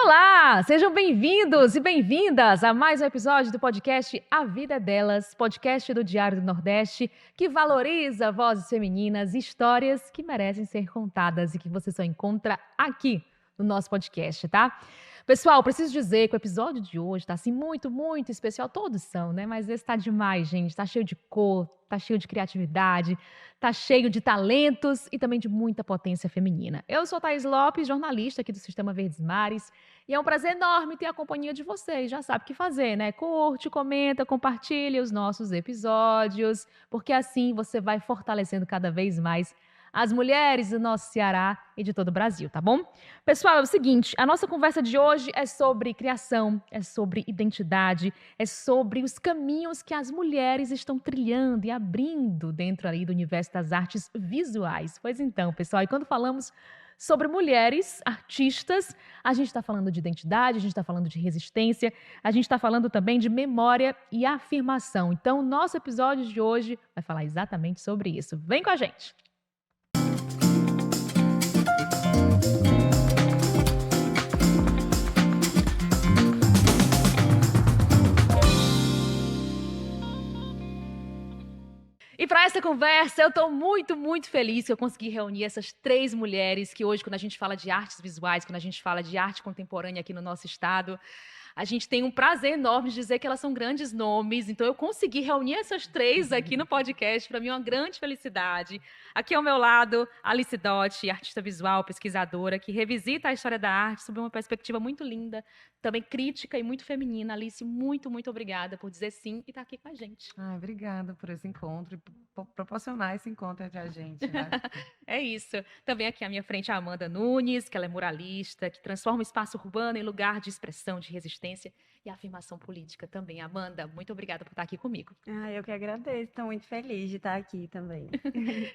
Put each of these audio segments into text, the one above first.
Olá, sejam bem-vindos e bem-vindas a mais um episódio do podcast A Vida é Delas, podcast do Diário do Nordeste, que valoriza vozes femininas e histórias que merecem ser contadas e que você só encontra aqui no nosso podcast, tá? Pessoal, preciso dizer que o episódio de hoje tá assim muito especial, todos são, né? Mas esse tá demais, gente, tá cheio de cor, tá cheio de criatividade, tá cheio de talentos e também de muita potência feminina. Eu sou Thaís Lopes, jornalista aqui do Sistema Verdes Mares, e é um prazer enorme ter a companhia de vocês. Já sabe o que fazer, né? Curte, comenta, compartilha os nossos episódios, porque assim você vai fortalecendo cada vez mais as mulheres do nosso Ceará e de todo o Brasil, tá bom? Pessoal, é o seguinte, a nossa conversa de hoje é sobre criação, é sobre identidade, é sobre os caminhos que as mulheres estão trilhando e abrindo dentro ali do universo das artes visuais. Pois então, pessoal, e quando falamos sobre mulheres artistas, a gente está falando de identidade, a gente está falando de resistência, a gente está falando também de memória e afirmação. Então, o nosso episódio de hoje vai falar exatamente sobre isso. Vem com a gente! E para essa conversa, eu estou muito feliz que eu consegui reunir essas três mulheres que hoje, quando a gente fala de artes visuais, quando a gente fala de arte contemporânea aqui no nosso estado, a gente tem um prazer enorme de dizer que elas são grandes nomes. Então, eu consegui reunir essas três aqui no podcast. Para mim, é uma grande felicidade. Aqui ao meu lado, Alice Dotti, artista visual, pesquisadora, que revisita a história da arte sob uma perspectiva muito linda, também crítica e muito feminina. Alice, muito obrigada por dizer sim e estar aqui com a gente. Obrigada por esse encontro e por proporcionar esse encontro entre a gente, né? É isso. Também aqui à minha frente a Amanda Nunes, que ela é muralista, que transforma o espaço urbano em lugar de expressão, de resistência e afirmação política também. Amanda, muito obrigada por estar aqui comigo. Eu que agradeço, estou muito feliz de estar aqui também.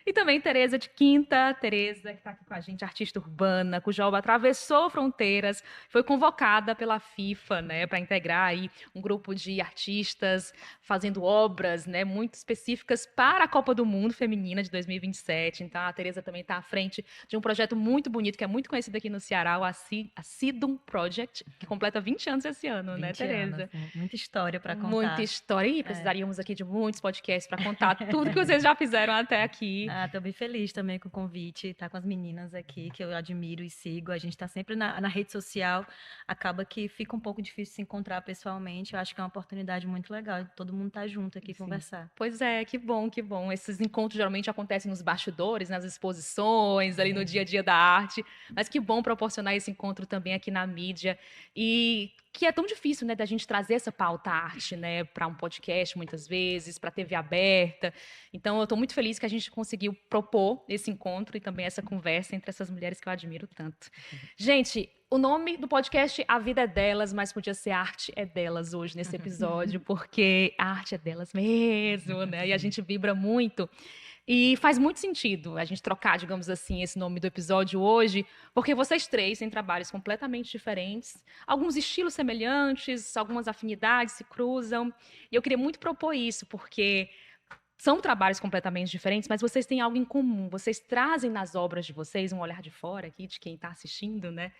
E também Tereza de Quinta, Tereza, que está aqui com a gente, artista urbana, cuja obra atravessou fronteiras, foi convocada pela FIFA, né, para integrar aí um grupo de artistas fazendo obras, né, muito específicas para a Copa do Mundo Feminina de 2027. Então, a Tereza também está à frente de um projeto muito bonito, que é muito conhecido aqui no Ceará, o Acidum Project, que completa 20 anos esse ano, né, Tereza? Anos, né? Muita história para contar. Muita história. E precisaríamos aqui de muitos podcasts para contar tudo que vocês já fizeram até aqui. Estou bem feliz também com o convite, estar com as meninas aqui, que eu admiro e sigo. A gente está sempre na rede social, acaba que fica um pouco difícil se encontrar pessoalmente. Eu acho que é uma oportunidade muito legal de todo mundo estar junto aqui, conversar. Pois é, que bom, que bom. Esses encontros geralmente acontecem nos bastidores, nas exposições, ali no dia a dia da arte, mas que bom proporcionar esse encontro também aqui na mídia. E que é tão difícil, né, da gente trazer essa pauta arte, né, para um podcast muitas vezes, para a TV aberta. Então, eu estou muito feliz que a gente conseguiu propor esse encontro e também essa conversa entre essas mulheres que eu admiro tanto. Gente, o nome do podcast A Vida é Delas, mas podia ser Arte é Delas hoje nesse episódio, porque a arte é delas mesmo, né? E a gente vibra muito. E faz muito sentido a gente trocar, digamos assim, esse nome do episódio hoje, porque vocês três têm trabalhos completamente diferentes, alguns estilos semelhantes, algumas afinidades se cruzam. E eu queria muito propor isso, porque são trabalhos completamente diferentes, mas vocês têm algo em comum. Vocês trazem nas obras de vocês um olhar de fora aqui, de quem está assistindo, né?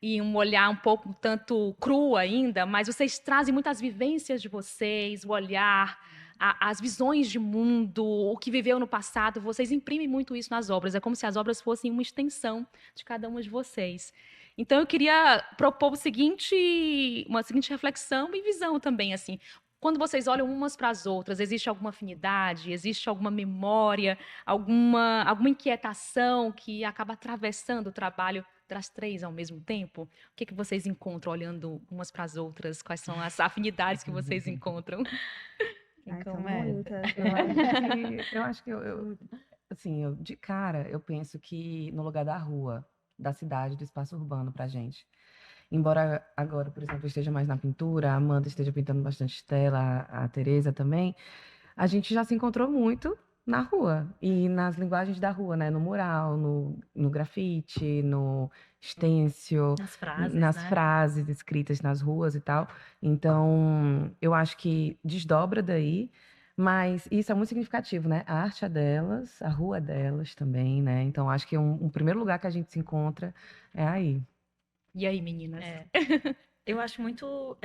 E um olhar um pouco tanto cru ainda, mas vocês trazem muitas vivências de vocês, o olhar, as visões de mundo, o que viveu no passado. Vocês imprimem muito isso nas obras. É como se as obras fossem uma extensão de cada uma de vocês. Então, eu queria propor uma seguinte reflexão e visão também, assim. Quando vocês olham umas para as outras, existe alguma afinidade, existe alguma memória, alguma inquietação que acaba atravessando o trabalho das três ao mesmo tempo? O que vocês encontram olhando umas para as outras? Quais são as afinidades que vocês encontram? São muitas. Eu acho que assim, de cara, eu penso que no lugar da rua, da cidade, do espaço urbano pra gente. Embora agora, por exemplo, eu esteja mais na pintura, a Amanda esteja pintando bastante tela, a Tereza também, a gente já se encontrou muito na rua e nas linguagens da rua, né? No mural, no grafite, no stencil, nas frases escritas nas ruas e tal. Então, eu acho que desdobra daí, mas isso é muito significativo, né? A arte é delas, a rua é delas também, né? Então, acho que um primeiro lugar que a gente se encontra é aí. E aí, meninas? É. Eu acho muito.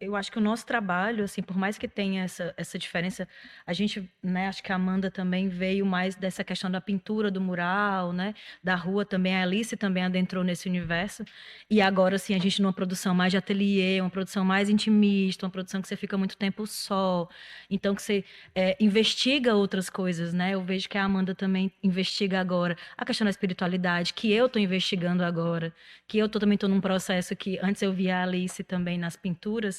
Eu acho que o nosso trabalho, assim, por mais que tenha essa diferença, a gente, né, acho que a Amanda também veio mais dessa questão da pintura, do mural, né, da rua também. A Alice também adentrou nesse universo. E agora, assim, a gente numa produção mais de ateliê, uma produção mais intimista, uma produção que você fica muito tempo só. Então, que você investiga outras coisas, né? Eu vejo que a Amanda também investiga agora a questão da espiritualidade, que eu estou investigando agora, que eu também estou num processo que antes eu via a Alice também nas pinturas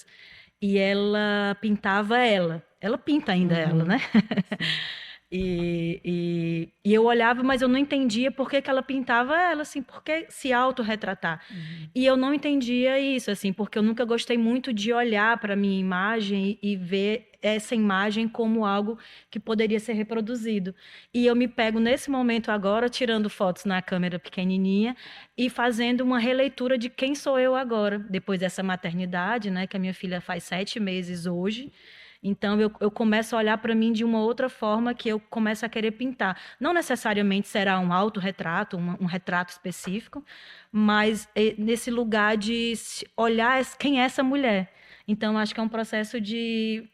e ela pintava ela. Ela pinta ainda ela, né? E eu olhava, mas eu não entendia por que que ela pintava ela, assim, por que se autorretratar. E eu não entendia isso, assim, porque eu nunca gostei muito de olhar para a minha imagem e ver essa imagem como algo que poderia ser reproduzido. E eu me pego nesse momento agora, tirando fotos na câmera pequenininha e fazendo uma releitura de quem sou eu agora, depois dessa maternidade, né, que a minha filha faz 7 meses hoje. Então, eu começo a olhar para mim de uma outra forma que eu começo a querer pintar. Não necessariamente será um autorretrato, um retrato específico, mas nesse lugar de olhar quem é essa mulher. Então, acho que é um processo que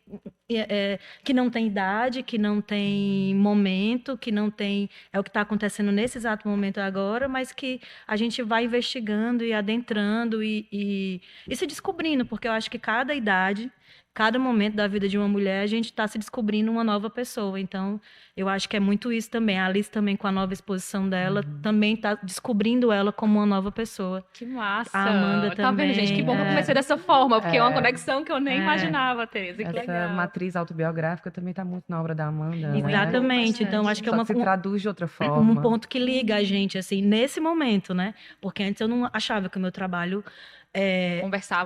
não tem idade, que não tem momento, que não tem. É o que está acontecendo nesse exato momento agora, mas que a gente vai investigando e adentrando e se descobrindo, porque eu acho que cada idade. Cada momento da vida de uma mulher, a gente está se descobrindo uma nova pessoa. Então, eu acho que é muito isso também. A Alice também, com a nova exposição dela, também está descobrindo ela como uma nova pessoa. Que massa! A Amanda Tá vendo, gente? Que também. bom que eu comecei dessa forma, porque é uma conexão que eu nem imaginava, Tereza. Que Essa legal. matriz autobiográfica também está muito na obra da Amanda, né? Exatamente. Então, acho que é Só que se traduz de outra um forma. ponto que liga a gente, assim, nesse momento, né? Porque antes eu não achava que o meu trabalho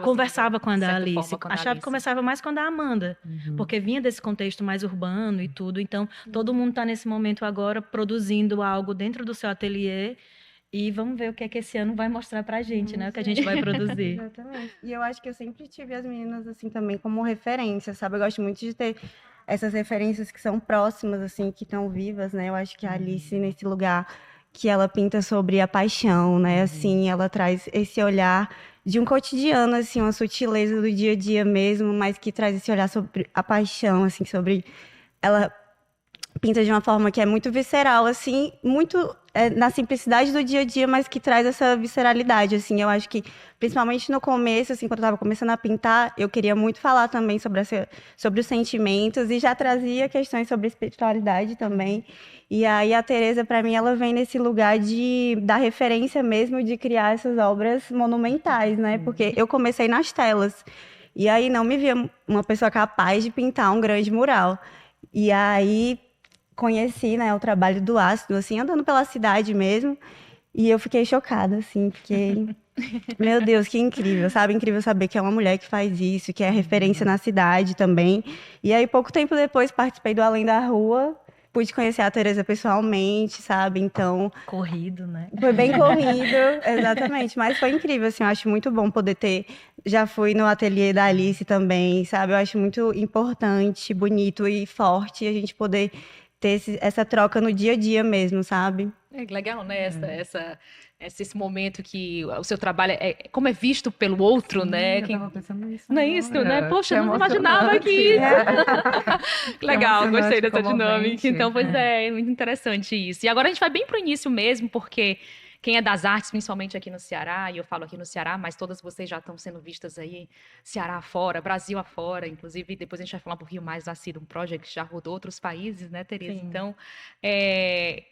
conversava com a da Alice. Achava que conversava mais com a da Amanda, porque vinha desse contexto mais urbano e tudo. Então, todo mundo está nesse momento agora produzindo algo dentro do seu ateliê e vamos ver o que é que esse ano vai mostrar pra gente, né? O que a gente vai produzir. Exatamente. E eu acho que eu sempre tive as meninas, assim, também como referência, sabe? Eu gosto muito de ter essas referências que são próximas, assim, que estão vivas, né? Eu acho que a Alice, nesse lugar que ela pinta sobre a paixão, né? Assim, ela traz esse olhar de um cotidiano, assim, uma sutileza do dia a dia mesmo, mas que traz esse olhar sobre a paixão, assim, sobre... Ela pinta de uma forma que é muito visceral, assim, muito na simplicidade do dia a dia, mas que traz essa visceralidade, assim. Eu acho que, principalmente no começo, assim, quando eu estava começando a pintar, eu queria muito falar também sobre os sentimentos e já trazia questões sobre espiritualidade também. E aí a Tereza, para mim, ela vem nesse lugar da referência mesmo de criar essas obras monumentais, né? Porque eu comecei nas telas. E aí não me via uma pessoa capaz de pintar um grande mural. E aí conheci, né, o trabalho do ácido, assim, andando pela cidade mesmo, e eu fiquei chocada, assim, fiquei... Meu Deus, que incrível, sabe? Incrível saber que é uma mulher que faz isso, que é referência na cidade também. E aí, pouco tempo depois, participei do Além da Rua, pude conhecer a Tereza pessoalmente, sabe? Então... Corrido, né? Foi bem corrido, exatamente. Mas foi incrível, assim, eu acho muito bom poder ter... Já fui no ateliê da Alice também, sabe? Eu acho muito importante, bonito e forte a gente poder ter essa troca no dia a dia mesmo, sabe? Legal, né? Esse momento que o seu trabalho como é visto pelo outro, né? Eu tava pensando nisso Não é agora. isso, né? Poxa, Que não imaginava que... Legal, emocionante, gostei dessa comovente. dinâmica. Então, pois é muito interessante isso. E agora a gente vai bem pro início mesmo, porque quem é das artes, principalmente aqui no Ceará, e eu falo aqui no Ceará, mas todas vocês já estão sendo vistas aí, Ceará afora, Brasil afora, inclusive depois a gente vai falar um pouquinho mais da Freedom Project, que já rodou outros países, né, Tereza? Sim. Então,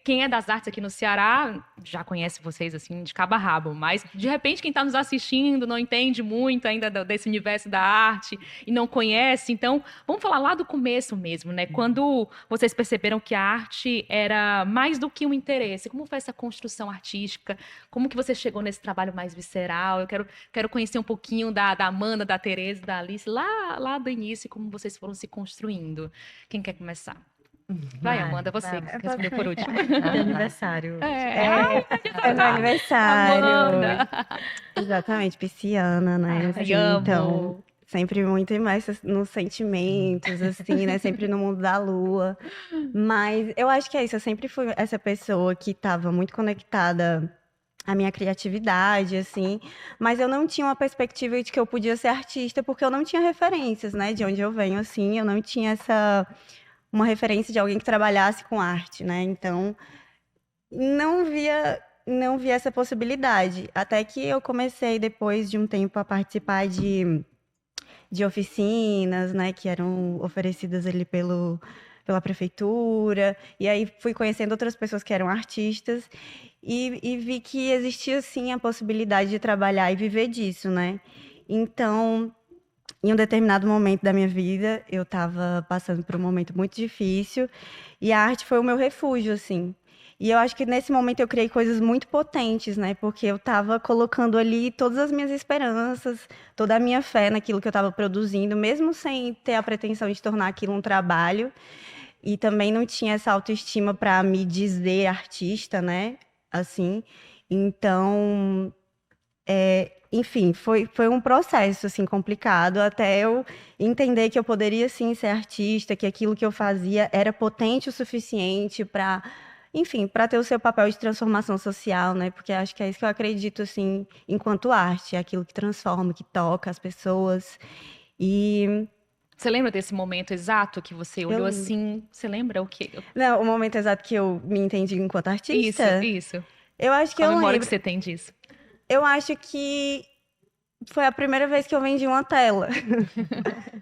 quem é das artes aqui no Ceará já conhece vocês, assim, de cabo a rabo, mas de repente quem está nos assistindo não entende muito ainda desse universo da arte e não conhece, então vamos falar lá do começo mesmo, né? Quando vocês perceberam que a arte era mais do que um interesse, como foi essa construção artística? Como que você chegou nesse trabalho mais visceral? Eu quero conhecer um pouquinho da Amanda, da Tereza, da Alice, lá do início, como vocês foram se construindo. Quem quer começar? Vai, Amanda, você que respondeu por último. De aniversário. É meu aniversário. Amanda. Exatamente, pisciana, né? Ai, Assim, amo. então, sempre muito imersa nos sentimentos, assim, né? Sempre no mundo da lua. Mas eu acho que é isso, eu sempre fui essa pessoa que estava muito conectada a minha criatividade, assim, mas eu não tinha uma perspectiva de que eu podia ser artista, porque eu não tinha referências, né, de onde eu venho, assim, eu não tinha uma referência de alguém que trabalhasse com arte, né, então não via essa possibilidade, até que eu comecei, depois de um tempo, a participar de oficinas, né, que eram oferecidas ali pela prefeitura, e aí fui conhecendo outras pessoas que eram artistas e vi que existia sim a possibilidade de trabalhar e viver disso, né? Então, em um determinado momento da minha vida, eu estava passando por um momento muito difícil e a arte foi o meu refúgio, assim. E eu acho que nesse momento eu criei coisas muito potentes, né? Porque eu estava colocando ali todas as minhas esperanças, toda a minha fé naquilo que eu estava produzindo, mesmo sem ter a pretensão de tornar aquilo um trabalho. E também não tinha essa autoestima para me dizer artista, né? Assim. Então, enfim, foi um processo assim complicado até eu entender que eu poderia sim ser artista, que aquilo que eu fazia era potente o suficiente para, enfim, para ter o seu papel de transformação social, né? Porque acho que é isso que eu acredito assim, enquanto arte, é aquilo que transforma, que toca as pessoas. E Você lembra desse momento exato que você olhou eu, assim? Você lembra o quê? não, o momento exato que eu me entendi enquanto Isso, artista, isso. eu acho que Qual a eu memória que lembro. você tem disso? Eu acho que foi a primeira vez que eu vendi uma tela.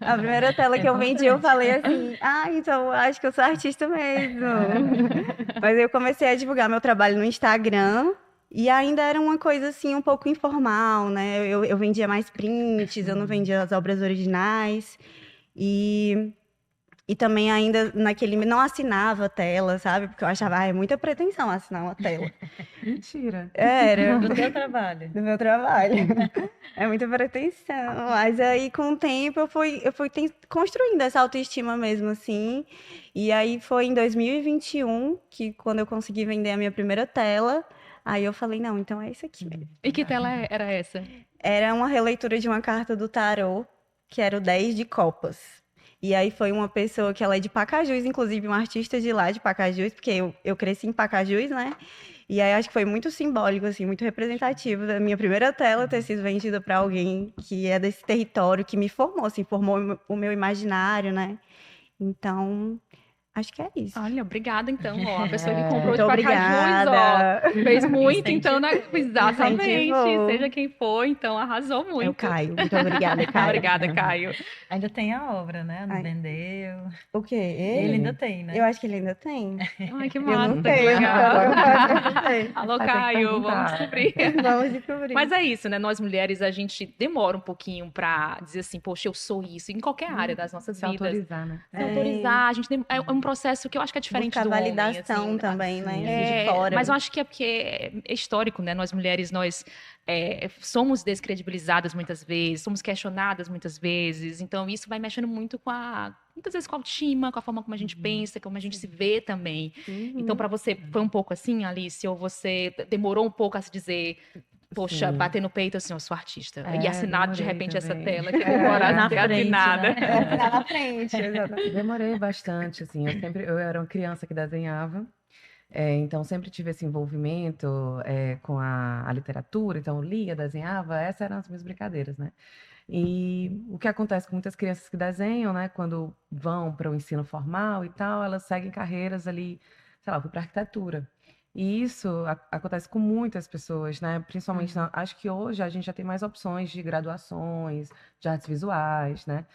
A primeira tela É que eu vendi, eu importante. falei assim: ah, então eu acho que eu sou artista mesmo. Mas eu comecei a divulgar meu trabalho no Instagram. E ainda era uma coisa assim, um pouco informal, né? Eu vendia mais prints, eu não vendia as obras originais. E e também ainda naquele não assinava a tela, sabe? Porque eu achava, ah, é muita pretensão assinar uma tela. Mentira. Era, Do teu trabalho. do meu trabalho. É muita pretensão. Mas aí, com o tempo, eu fui construindo essa autoestima mesmo, assim. E aí foi em 2021 que, quando eu consegui vender a minha primeira tela, aí eu falei, não, então é isso aqui mesmo. E que tela era essa? Era uma releitura de uma carta do tarô, que era o 10 de copas. E aí foi uma pessoa que ela é de Pacajus, inclusive uma artista de lá de Pacajus, porque eu cresci em Pacajus, né? E aí acho que foi muito simbólico, assim, muito representativo da minha primeira tela ter sido vendida para alguém que é desse território, que me formou, assim, formou o meu imaginário, né? Então, acho que é isso. Olha, obrigada então, ó. A pessoa que comprou Muito de Pacajus, ó, obrigada. fez muito, então, exatamente. Incentivou. Seja quem for, então arrasou É o muito. Caio. Muito obrigada, Caio. Obrigada, Caio. Ainda tem a obra, né? Não Ai. vendeu. O quê? Ele Ele? ainda tem, né? Eu acho que ele ainda tem. Ai, que Eu massa, não que tenho, legal. então eu não sei. Alô, Vai ter que Caio, vamos perguntar. descobrir. Vamos descobrir. Mas é isso, né? Nós mulheres, a gente demora um pouquinho pra dizer assim, poxa, eu sou isso, em qualquer área das nossas Se vidas. autorizar, né? Se autorizar, a gente é um processo que eu acho que é diferente Buscar do homem, validação assim. também, né? É, De fora. mas eu acho que é porque é histórico, né? Nós mulheres, nós somos descredibilizadas muitas vezes, somos questionadas muitas vezes, então isso vai mexendo muito muitas vezes com a autoestima, com a forma como a gente pensa, como a gente se vê também. Então, para você, foi um pouco assim, Alice, ou você demorou um pouco a se dizer, poxa, Sim. bater no peito assim, eu sou artista, e É, assinar de demorei repente essa também. tela, que demora Na a ser frente, assinada. né? É assinar na frente, exatamente. Demorei bastante, assim. Eu era uma criança que desenhava, então sempre tive esse envolvimento com a literatura, então eu lia, desenhava, essas eram as minhas brincadeiras, né? E o que acontece com muitas crianças que desenham, né, quando vão para o ensino formal e tal, elas seguem carreiras ali, sei lá, eu fui para arquitetura. E isso acontece com muitas pessoas, né? Principalmente, acho que hoje a gente já tem mais opções de graduações, de artes visuais, né?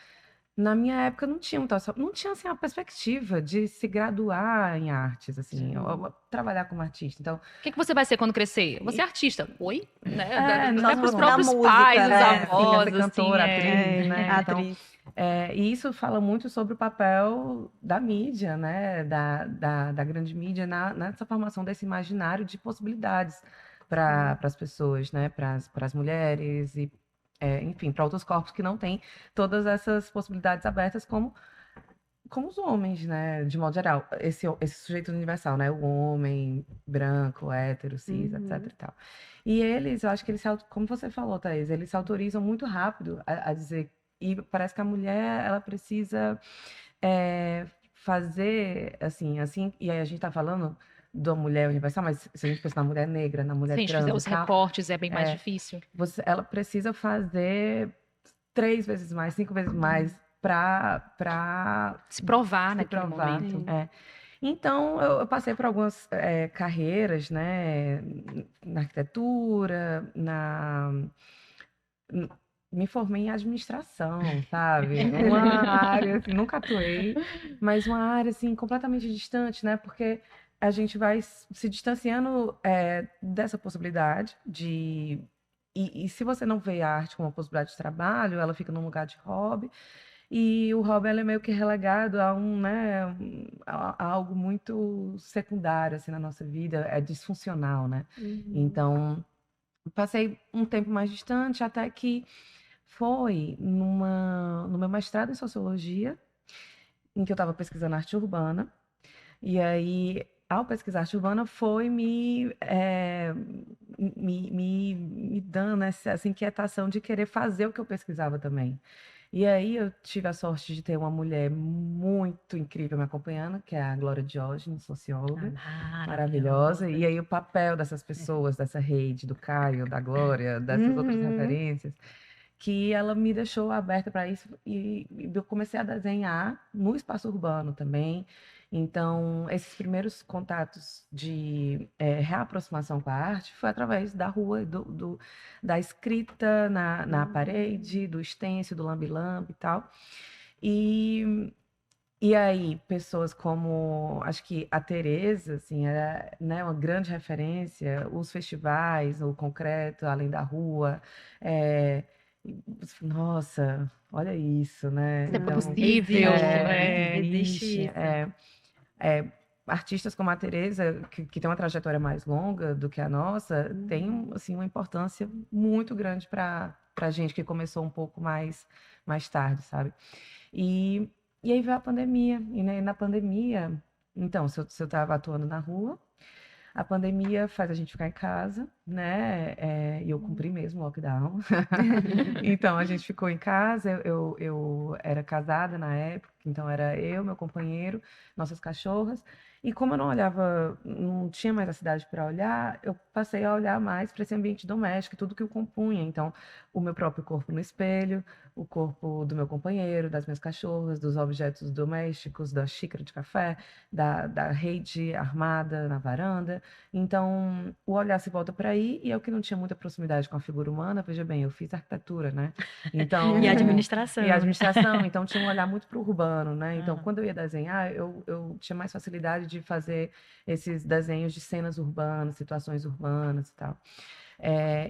Na minha época não tinha não tinha assim a perspectiva de se graduar em artes, assim, ou trabalhar como artista. Então, O que você vai ser quando crescer? Você é artista. Oi? Né? não Até para os vou. próprios Da música, pais, os né? Sim, avós, ser cantora, assim, atriz, né? Então, Atriz. e isso fala muito sobre o papel da mídia, né? Da grande mídia nessa formação desse imaginário de possibilidades para as pessoas, né? Para as mulheres e, enfim, para outros corpos que não têm todas essas possibilidades abertas como os homens, né? De modo geral, esse sujeito universal, né? O homem branco, hétero, cis, etc e tal. E eles, eu acho que eles, como você falou, Thaís, eles se autorizam muito rápido a dizer. E parece que a mulher, ela precisa fazer, assim, e aí a gente tá falando da mulher universal, mas se a gente pensar na mulher negra, na mulher Se a gente fizer trans os e tal, recortes, é bem mais é, difícil. ela precisa fazer 3 vezes mais, 5 vezes mais para Se provar se naquele provar. momento. Então, eu passei por algumas carreiras, né, na arquitetura, me formei em administração, sabe? Uma área, assim, nunca atuei, mas uma área, assim, completamente distante, né? Porque a gente vai se distanciando dessa possibilidade de... E se você não vê a arte como uma possibilidade de trabalho, ela fica num lugar de hobby, e o hobby ele é meio que relegado a a algo muito secundário, assim, na nossa vida, é disfuncional, né? Então, passei um tempo mais distante, até que foi no meu mestrado em sociologia, em que eu estava pesquisando arte urbana, e aí, ao pesquisar arte urbana, foi me dando essa inquietação de querer fazer o que eu pesquisava também. E aí eu tive a sorte de ter uma mulher muito incrível me acompanhando, que é a Glória Diógenes, socióloga, maravilhosa. E aí o papel dessas pessoas, dessa rede, do Caio, da Glória, dessas outras referências, que ela me deixou aberta para isso e eu comecei a desenhar no espaço urbano também. Então, esses primeiros contatos de reaproximação com a arte foi através da rua, da escrita na parede, do stencil, do lambe-lambe e tal. E, e aí, pessoas como, acho que a Tereza, assim, era, né, uma grande referência, os festivais, o Concreto, Além da Rua, é, nossa, olha isso, né? Isso é Então, possível. Existe isso. é, artistas como a Tereza, que tem uma trajetória mais longa do que a nossa, tem assim, uma importância muito grande para a gente que começou um pouco mais tarde, sabe? E, e aí veio a pandemia, e né, na pandemia, então, se eu estava atuando na rua, a pandemia faz a gente ficar em casa, né? E eu cumpri mesmo o lockdown. Então, a gente ficou em casa. Eu era casada na época, então era eu, meu companheiro, nossas cachorras. E como eu não olhava, não tinha mais a cidade para olhar, eu passei a olhar mais para esse ambiente doméstico, tudo que o compunha. Então, o meu próprio corpo no espelho, o corpo do meu companheiro, das minhas cachorras, dos objetos domésticos, da xícara de café, da rede armada na varanda. Então, o olhar se volta para aí, e eu que não tinha muita proximidade com a figura humana, veja bem, eu fiz arquitetura, né? Então, E administração. e administração, então tinha um olhar muito para o urbano, né? Então, Aham. quando eu ia desenhar, eu tinha mais facilidade de fazer esses desenhos de cenas urbanas, situações urbanas e tal.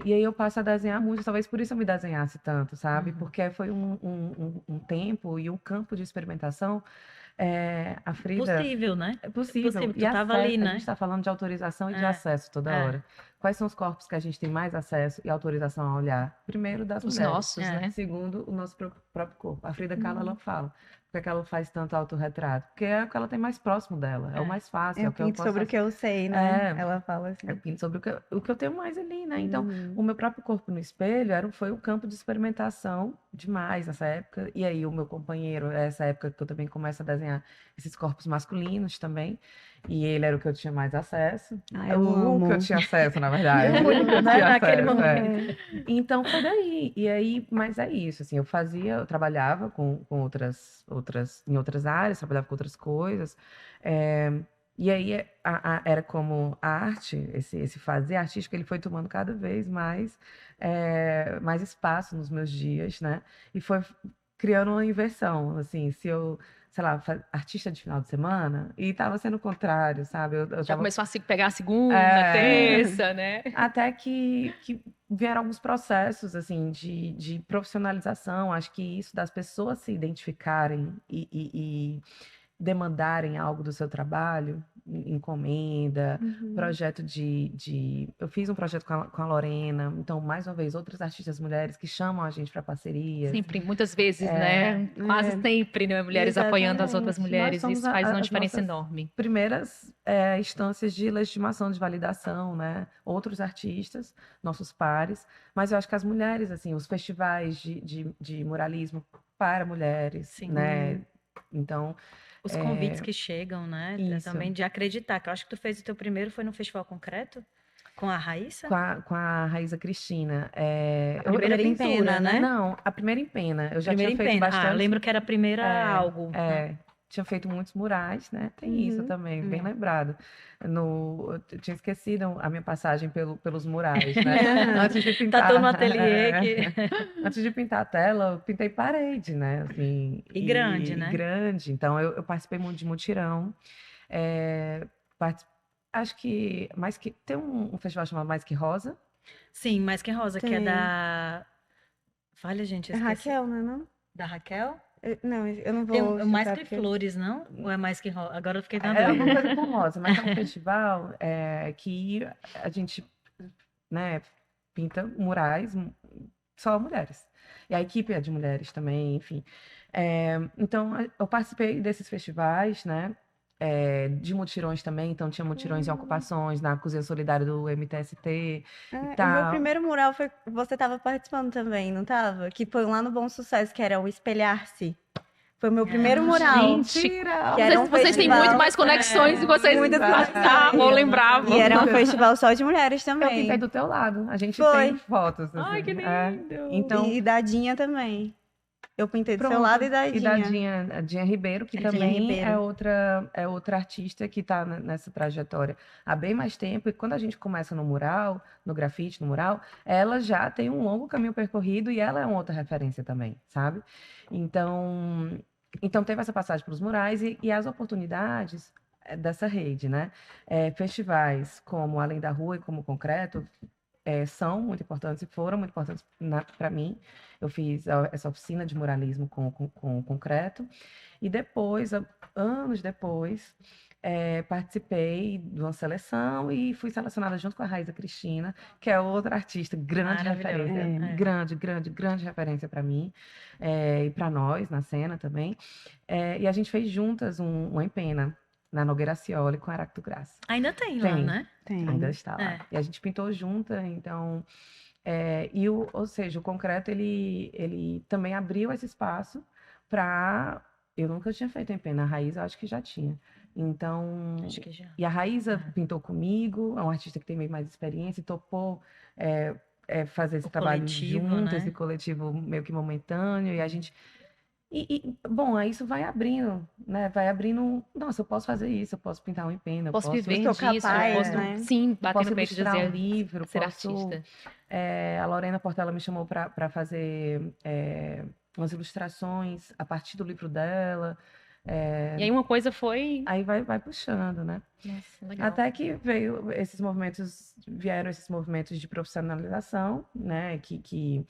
E aí eu passo a desenhar muito, talvez por isso eu me desenhasse tanto, sabe? Porque foi um tempo e um campo de experimentação. A Frida, Possível, né? é possível. Possível, E tu tava ali, acesso, a né? gente está falando de autorização e de É, acesso toda é. hora. Quais são os corpos que a gente tem mais acesso e autorização a olhar? Primeiro, das Os mulheres. nossos, né? Segundo, o nosso próprio corpo. A Frida Kahlo, ela fala. Por que ela faz tanto autorretrato? Porque é o que ela tem mais próximo dela. É o mais fácil, é Eu o que eu pinto posso sobre o fazer. que eu sei, né? É, Ela fala assim. eu pinto sobre o que eu tenho mais ali, né? Então, o meu próprio corpo no espelho foi um campo de experimentação demais nessa época. E aí, o meu companheiro, essa época que eu também começo a desenhar esses corpos masculinos também. E ele era o que eu tinha mais acesso. Ah, eu O que eu amo. tinha acesso, na verdade. O que eu Né? tinha Naquele acesso, momento. Então, foi daí. E aí, mas é isso, assim, eu trabalhava com em outras áreas, trabalhava com outras coisas. É, e aí era como a arte, esse fazer artístico, ele foi tomando cada vez mais espaço nos meus dias, né? E foi criando uma inversão, assim, se eu, sei lá, artista de final de semana, e estava sendo o contrário, sabe? Eu Já tava, começou a se pegar a segunda, é, terça, né? até que vieram alguns processos, assim, de profissionalização, acho que isso das pessoas se identificarem e demandarem algo do seu trabalho, encomenda, projeto Eu fiz um projeto com a Lorena, então, mais uma vez, outras artistas mulheres que chamam a gente para parcerias. Sempre, muitas vezes, né? Quase sempre, né? Mulheres apoiando as outras Exatamente. mulheres. Nós somos Isso faz uma as diferença nossas enorme. primeiras instâncias de legitimação, de validação, né? Outros artistas, nossos pares, mas eu acho que as mulheres, assim, os festivais de muralismo para mulheres, Sim. né? Então, Os convites que chegam, né? isso. Também de acreditar, que eu acho que tu fez o teu primeiro, foi no Festival Concreto? Com a Raíssa? Com a Raíza Cristina. A Eu primeira levei em Pena, né? Não, a primeira em Pena. Eu já Primeira tinha em feito Pena. Ah, eu bastante. lembro que era a primeira algo. Tinha feito muitos murais, né? Tem isso Uhum. também, bem lembrado. Eu tinha esquecido a minha passagem pelos murais, né? Antes de pintar. Tá todo no ateliê que... Antes de pintar a tela, eu pintei parede, né? Assim, E grande, né? grande. Então, eu participei muito de mutirão. É, partic- Acho que mais que tem um festival chamado Mais Que Rosa. Sim, Mais Que Rosa, que é Tem. da... Falha, gente, eu É esqueci. Raquel, né, não? Da Raquel? Não, eu não Tem vou Mais chutar Que porque... Flores, não? Ou é Mais Que Rosa? Agora eu fiquei na É uma dúvida. coisa famosa, mas é um festival que a gente, né, pinta murais só mulheres. E a equipe é de mulheres também, enfim. Então, eu participei desses festivais, né? De mutirões também, então tinha mutirões em ocupações, na Cozinha Solidária do MTST e O meu tal. primeiro mural foi. Você estava participando também, não estava? Que foi lá no Bom Sucesso, que era o Espelhar-se. Foi o meu primeiro mural. Gente, Mentira! Que era um vocês têm muito festival. mais conexões do que vocês Muitas passavam ou lembravam. E era um festival só de mulheres Eu pintei também. do teu lado, a gente Foi. tem fotos, Ai, que assim. lindo! Então, E Dadinha também. Eu pintei do seu pronto. lado e E Dadinha. a Dinha Ribeiro, que Dinha também Ribeiro. é outra artista que está nessa trajetória há bem mais tempo. E quando a gente começa no mural, no grafite, no mural, ela já tem um longo caminho percorrido e ela é uma outra referência também, sabe? Então teve essa passagem pelos murais e as oportunidades dessa rede, né? Festivais como Além da Rua e como Concreto são muito importantes e foram muito importantes para mim. Eu fiz essa oficina de muralismo com concreto e depois, anos depois, participei de uma seleção e fui selecionada junto com a Raíza Cristina, que é outra artista, grande Maravilhosa. referência, grande referência para mim e para nós na cena também. E a gente fez juntas uma empena na Nogueira Scioli com Aracto Graça. Ainda tem lá, Tem. né? Tem. Ainda está lá. É. E a gente pintou junta, então. Ou seja, o concreto ele também abriu esse espaço para. Eu nunca tinha feito em pena, a Raíza eu acho que já tinha. Então. Acho que já. E a Raíza pintou comigo, é uma artista que tem meio mais experiência, e topou fazer esse O trabalho coletivo, junto, né? esse coletivo meio que momentâneo, e a gente. Bom, aí isso vai abrindo, né? Vai abrindo. Nossa, eu posso fazer isso, eu posso pintar um empena, eu Posso posso. viver sou disso, eu capaz, posso, né? sim, Eu bater posso no peito e ilustrar um dizer livro, ser posso. artista. A Lorena Portela me chamou para fazer umas ilustrações a partir do livro dela. E aí uma coisa foi. Aí vai puxando, né? Nossa, legal. Até que vieram esses movimentos de profissionalização, né? Que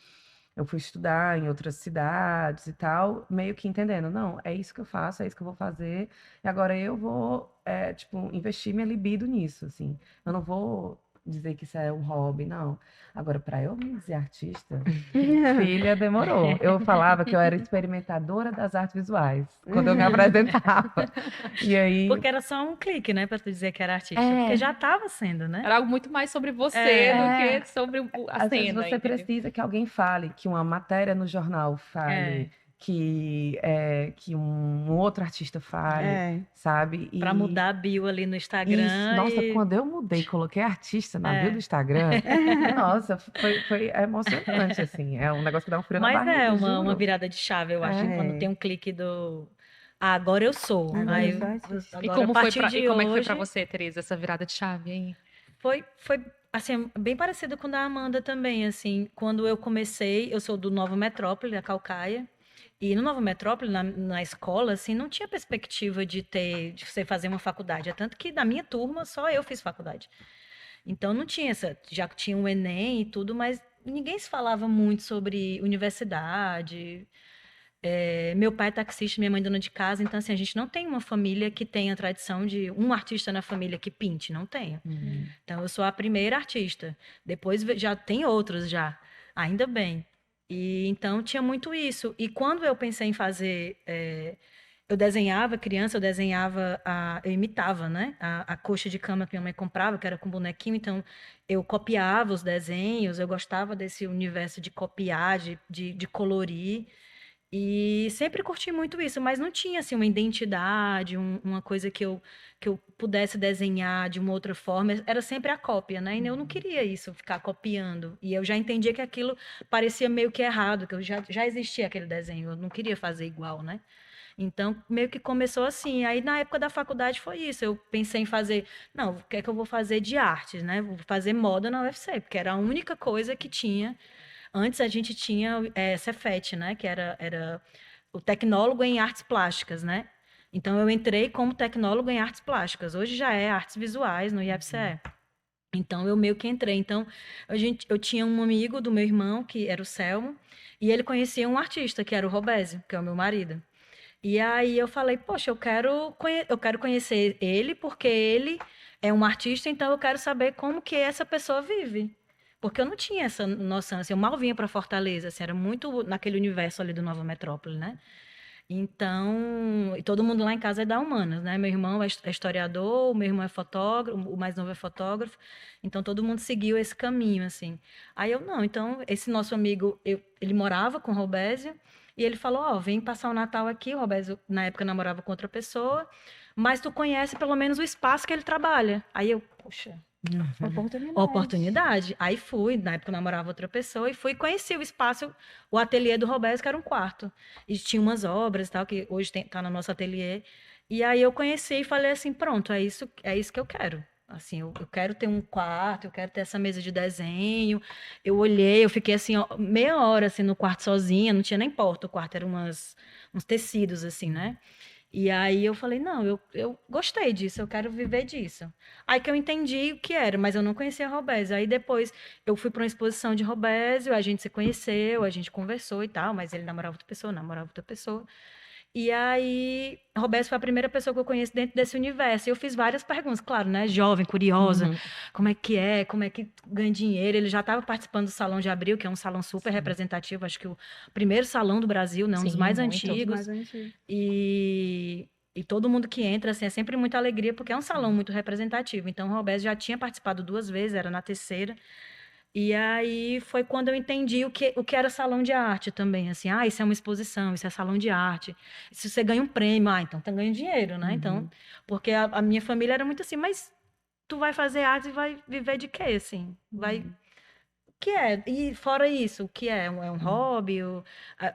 eu fui estudar em outras cidades e tal, meio que entendendo, não, é isso que eu faço, é isso que eu vou fazer, e agora eu vou, tipo, investir minha libido nisso, assim. Eu não vou dizer que isso é um hobby, não. Agora, para eu me dizer artista, filha, demorou. Eu falava que eu era experimentadora das artes visuais, quando eu me apresentava. E aí... Porque era só um clique, né? Pra tu dizer que era artista. Porque já estava sendo, né? Era algo muito mais sobre você do que sobre a Às vezes cena. você entendeu? precisa que alguém fale, que uma matéria no jornal fale, que um outro artista fale, sabe? Pra mudar a bio ali no Instagram. Isso. Nossa, quando eu mudei, coloquei artista na bio do Instagram, nossa, foi emocionante, assim. É um negócio que dá um frio na Mas barriga, é juro. uma virada de chave, eu acho, quando tem um clique do. Ah, agora eu sou. Agora Aí, eu sou artista. E agora, como a partir de como é que foi hoje, pra você, Teresa, essa virada de chave aí? foi assim, bem parecido com o da Amanda também, assim, quando eu comecei, eu sou do Nova Metrópole, da Caucaia, e no Nova Metrópole, na escola, assim, não tinha perspectiva de você fazer uma faculdade, é tanto que na minha turma só eu fiz faculdade. Então não tinha já tinha o Enem e tudo, mas ninguém se falava muito sobre universidade. Meu pai é taxista, minha mãe dona de casa, então assim, a gente não tem uma família que tenha a tradição de um artista na família que pinte, não tem. Então eu sou a primeira artista. Depois já tem outros já, ainda bem. E então tinha muito isso. E quando eu pensei em fazer, eu desenhava criança, eu imitava, né? A coxa de cama que minha mãe comprava, que era com bonequinho, então eu copiava os desenhos, eu gostava desse universo de copiar, de colorir. E sempre curti muito isso, mas não tinha assim uma identidade, uma coisa que eu pudesse desenhar de uma outra forma. Era sempre a cópia, né? E eu não queria isso, ficar copiando. E eu já entendia que aquilo parecia meio que errado, que já existia aquele desenho, eu não queria fazer igual, né? Então, meio que começou assim. Aí, na época da faculdade, foi isso. Eu pensei em fazer, não, o que é que eu vou fazer de artes, né? Vou fazer moda na UFC, porque era a única coisa que tinha. Antes a gente tinha Cefet, né? Que era o tecnólogo em artes plásticas, né? Então, eu entrei como tecnólogo em artes plásticas. Hoje já é artes visuais no IFCE. Então, eu meio que entrei. Então, eu tinha um amigo do meu irmão, que era o Selmo, e ele conhecia um artista, que era o Robésio, que é o meu marido. E aí eu falei, poxa, eu quero conhecer ele, porque ele é um artista, então eu quero saber como que essa pessoa vive. Porque eu não tinha essa noção, assim, eu mal vinha para Fortaleza, assim, era muito naquele universo ali do Nova Metrópole, né? Então, e todo mundo lá em casa é da humanas, né? Meu irmão é historiador, o meu irmão é fotógrafo, o mais novo é fotógrafo. Então, todo mundo seguiu esse caminho, assim. Aí eu, não, então, esse nosso amigo, ele morava com o Robésio, e ele falou, ó, vem passar o Natal aqui, o Robésio, na época, namorava com outra pessoa, mas tu conhece pelo menos o espaço que ele trabalha. Aí eu, poxa, Oportunidade. oportunidade. Aí fui, na época eu namorava outra pessoa, e fui conhecer o espaço, o ateliê do Roberto, que era um quarto. E tinha umas obras e tal, que hoje tá no nosso ateliê. E aí eu conheci e falei assim, pronto, é isso que eu quero. Assim, eu quero ter um quarto, eu quero ter essa mesa de desenho. Eu olhei, eu fiquei assim, ó, meia hora assim no quarto sozinha, não tinha nem porta, o quarto era uns tecidos assim, né? E aí eu falei, não, eu gostei disso, eu quero viver disso. Aí que eu entendi o que era, mas eu não conhecia Robésio. Aí depois eu fui para uma exposição de Robésio, a gente se conheceu, a gente conversou e tal, mas ele namorava outra pessoa, eu namorava outra pessoa. E aí, Robésio foi a primeira pessoa que eu conheço dentro desse universo. E eu fiz várias perguntas, claro, né? Jovem, curiosa, Uhum. como é que ganha dinheiro. Ele já estava participando do Salão de Abril, que é um salão super representativo, acho que o primeiro salão do Brasil, né? Um dos Sim, mais muito. antigos. Mais antigo. E todo mundo que entra, assim, é sempre muita alegria, porque é um salão muito representativo. Então, o Roberto já tinha participado 2 vezes, era na terceira. E aí foi quando eu entendi o que era salão de arte também, assim, isso é uma exposição, isso é salão de arte. Se você ganha um prêmio, então tá ganhando dinheiro, né? Então, porque a minha família era muito assim, mas tu vai fazer arte e vai viver de quê, assim? Vai que é? E fora isso, o que é? É um hobby?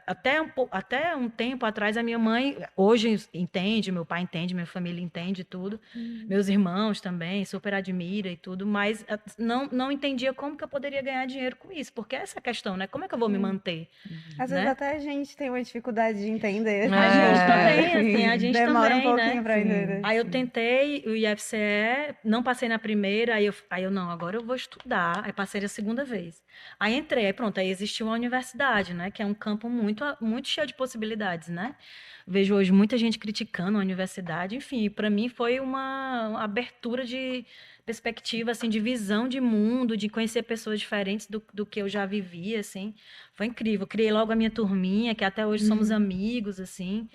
Até um tempo atrás, a minha mãe, hoje entende, meu pai entende, minha família entende tudo, meus irmãos também, super admira e tudo, mas não entendia como que eu poderia ganhar dinheiro com isso, porque essa é a questão, né? Como é que eu vou me Sim. manter, Às vezes né? até a gente tem uma dificuldade de entender. A gente É, também, assim, a sim. gente Demora um também, pouquinho né? para entender. Aí eu tentei o IFCE, não passei na primeira, aí eu não, agora eu vou estudar. Aí passei a segunda vez. Aí entrei, aí pronto, aí existiu a universidade, né? Que é um campo muito, muito cheio de possibilidades, né? Vejo hoje muita gente criticando a universidade, enfim, para mim foi uma abertura de perspectiva, assim, de visão de mundo, de conhecer pessoas diferentes do que eu já vivia, assim. Foi incrível. Criei logo a minha turminha, que até hoje somos amigos, assim.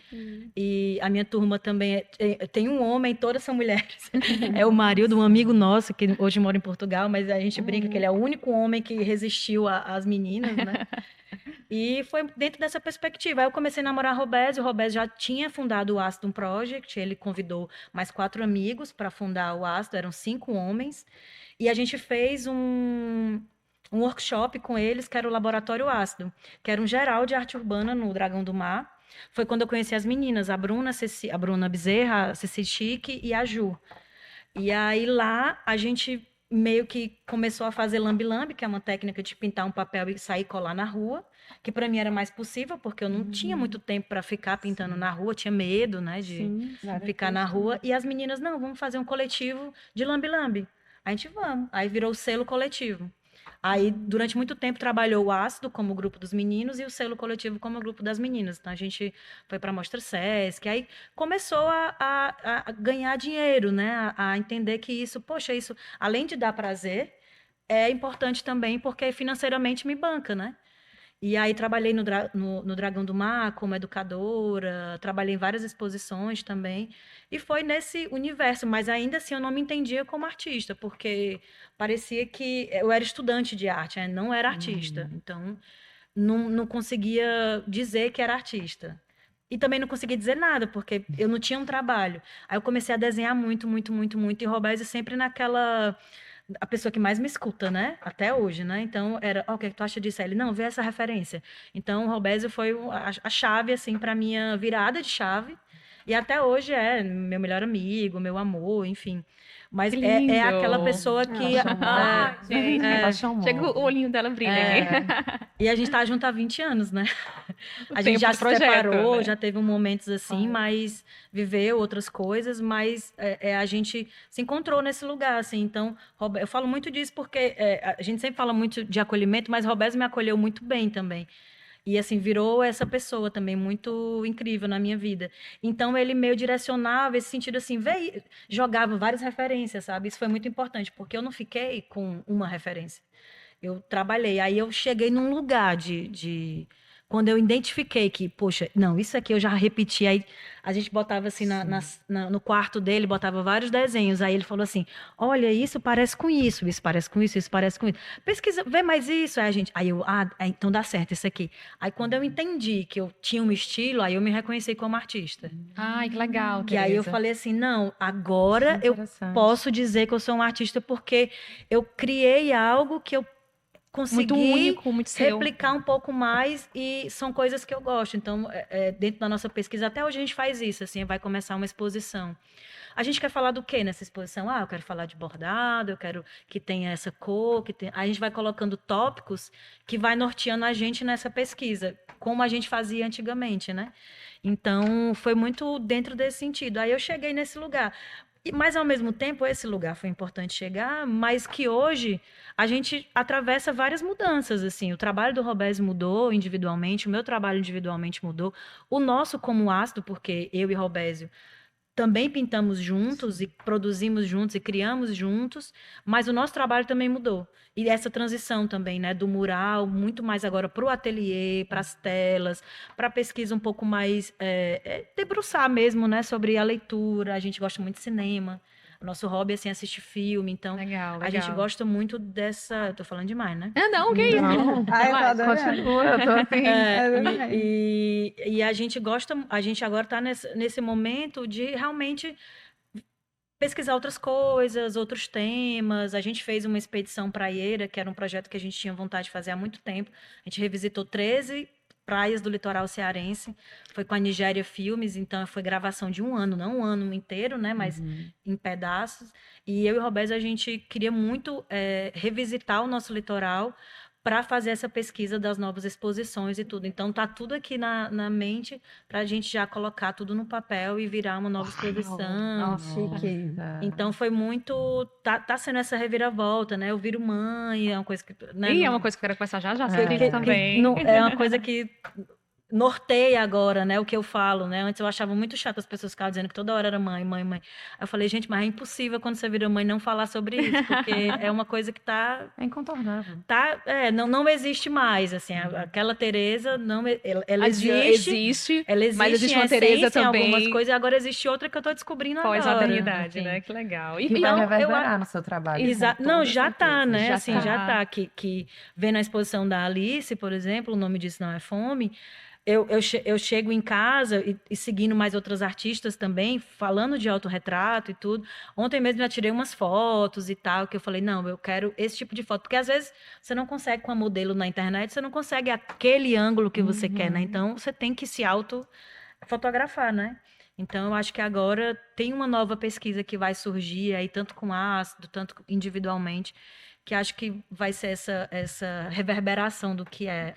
E a minha turma também tem um homem, todas são mulheres. É o marido de um amigo nosso, que hoje mora em Portugal, mas a gente brinca que ele é o único homem que resistiu às meninas, né? E foi dentro dessa perspectiva. Aí eu comecei a namorar o Robésio já tinha fundado o Aston Project, ele convidou mais 4 amigos para fundar o Aston, eram 5 homens, e a gente fez um workshop com eles, que era o Laboratório Ácido, que era um geral de arte urbana no Dragão do Mar. Foi quando eu conheci as meninas, a Bruna Bezerra, a Ceci Chique e a Ju. E aí lá a gente meio que começou a fazer lambe-lambe, que é uma técnica de pintar um papel e sair e colar na rua, que para mim era mais possível, porque eu não tinha muito tempo para ficar pintando na rua, tinha medo, né, de Sim, várias ficar na questões. rua. E as meninas, não, vamos fazer um coletivo de lambe-lambe. A gente vamos. Aí virou o selo coletivo. Aí, durante muito tempo, trabalhou o Ácido como grupo dos meninos e o selo coletivo como grupo das meninas. Então, a gente foi para a Mostra Sesc, aí começou a ganhar dinheiro, né? A entender que isso, poxa, isso, além de dar prazer, é importante também porque financeiramente me banca, né? E aí trabalhei no Dragão do Mar como educadora, trabalhei em várias exposições também, e foi nesse universo, mas ainda assim eu não me entendia como artista, porque parecia que eu era estudante de arte, né? Não era artista. Então, não conseguia dizer que era artista. E também não conseguia dizer nada, porque eu não tinha um trabalho. Aí eu comecei a desenhar muito, muito, muito, muito, e Robésio sempre naquela... A pessoa que mais me escuta, né? Até hoje, né? Então, era, o que é que tu acha disso? Aí ele, não, vê essa referência. Então, o Robésio foi a chave, assim, para minha virada de chave. E até hoje é meu melhor amigo, meu amor, enfim. Mas Que é aquela lindo. pessoa que... Ai, gente. Paixão Chega o olhinho dela brilha aqui. E a gente tá junto há 20 anos, né? O A gente tempo já do se projeto, separou, né? já teve momentos assim, Claro. mas viveu outras coisas, mas a gente se encontrou nesse lugar, assim. Então, eu falo muito disso porque a gente sempre fala muito de acolhimento, mas Roberto me acolheu muito bem também. E assim, virou essa pessoa também muito incrível na minha vida. Então, ele meio direcionava esse sentido assim, veio, jogava várias referências, sabe? Isso foi muito importante, porque eu não fiquei com uma referência. Eu trabalhei. Aí eu cheguei num lugar quando eu identifiquei que, poxa, não, isso aqui eu já repeti. Aí a gente botava assim no quarto dele, botava vários desenhos. Aí ele falou assim: olha, isso parece com isso parece com isso parece com isso. Pesquisa, vê mais isso. Então dá certo isso aqui. Aí quando eu entendi que eu tinha um estilo, aí eu me reconheci como artista. Ai, que legal, E aí eu Tereza. falei assim: não, agora eu Interessante. posso dizer que eu sou um artista porque eu criei algo que eu Muito consegui único, muito seu. replicar um pouco mais e são coisas que eu gosto. Então, dentro da nossa pesquisa, até hoje a gente faz isso, assim, vai começar uma exposição. A gente quer falar do quê nessa exposição? Eu quero falar de bordado, eu quero que tenha essa cor, a gente vai colocando tópicos que vai norteando a gente nessa pesquisa, como a gente fazia antigamente, né? Então, foi muito dentro desse sentido. Aí eu cheguei nesse lugar. Mas, ao mesmo tempo, esse lugar foi importante chegar, mas que hoje a gente atravessa várias mudanças, assim. O trabalho do Robésio mudou individualmente, o meu trabalho individualmente mudou, o nosso como ácido, porque eu e Robésio também pintamos juntos e produzimos juntos e criamos juntos, mas o nosso trabalho também mudou. E essa transição também, né, do mural, muito mais agora para o ateliê, para as telas, para a pesquisa um pouco mais debruçar mesmo, né, sobre a leitura. A gente gosta muito de cinema. O nosso hobby assim, é assistir filme, então Legal, a gente legal. gosta muito dessa. Tô falando demais, né? Não, que isso? Não. Ai, eu tô Vai. adorando. Continua, eu tô assim. E a gente gosta, a gente agora está nesse momento de realmente pesquisar outras coisas, outros temas. A gente fez uma expedição praieira, que era um projeto que a gente tinha vontade de fazer há muito tempo. A gente revisitou 13 praias do litoral cearense. Foi com a Nigéria Filmes, então foi gravação de um ano, não um ano inteiro, né, mas em pedaços. E eu e o Roberto, a gente queria muito revisitar o nosso litoral para fazer essa pesquisa das novas exposições e tudo. Então, tá tudo aqui na mente para a gente já colocar tudo no papel e virar uma nova exposição. Nossa. Chique. Então, foi muito... Tá sendo essa reviravolta, né? Eu viro mãe, é uma coisa que... Né, E é não- uma coisa que eu quero começar já que- sobre isso que também. é uma coisa que norteia agora, né, o que eu falo, né? Antes eu achava muito chato as pessoas ficavam dizendo que toda hora era mãe, mãe, mãe. Aí eu falei, gente, mas é impossível quando você vira mãe não falar sobre isso, porque é uma coisa que É incontornável. não existe mais, assim, aquela Tereza não, ela Existe, ela existe mas existe em uma Tereza essência, em algumas também coisas, e agora existe outra que eu tô descobrindo agora. pós-maternidade, enfim. né? Que legal. Que vai Então, reverberar no seu trabalho. com Não, toda já tá, certeza. né? Já Assim, tá. já tá. Que vendo a exposição da Alice, por exemplo, o nome disso não é fome. Eu chego em casa e seguindo mais outras artistas também, falando de autorretrato e tudo. Ontem mesmo já tirei umas fotos e tal, que eu falei, não, eu quero esse tipo de foto. Porque às vezes você não consegue com a modelo na internet, você não consegue aquele ângulo que você quer, né? Então você tem que se auto-fotografar, né? Então eu acho que agora tem uma nova pesquisa que vai surgir aí, tanto com ácido, tanto individualmente, que acho que vai ser essa reverberação do que é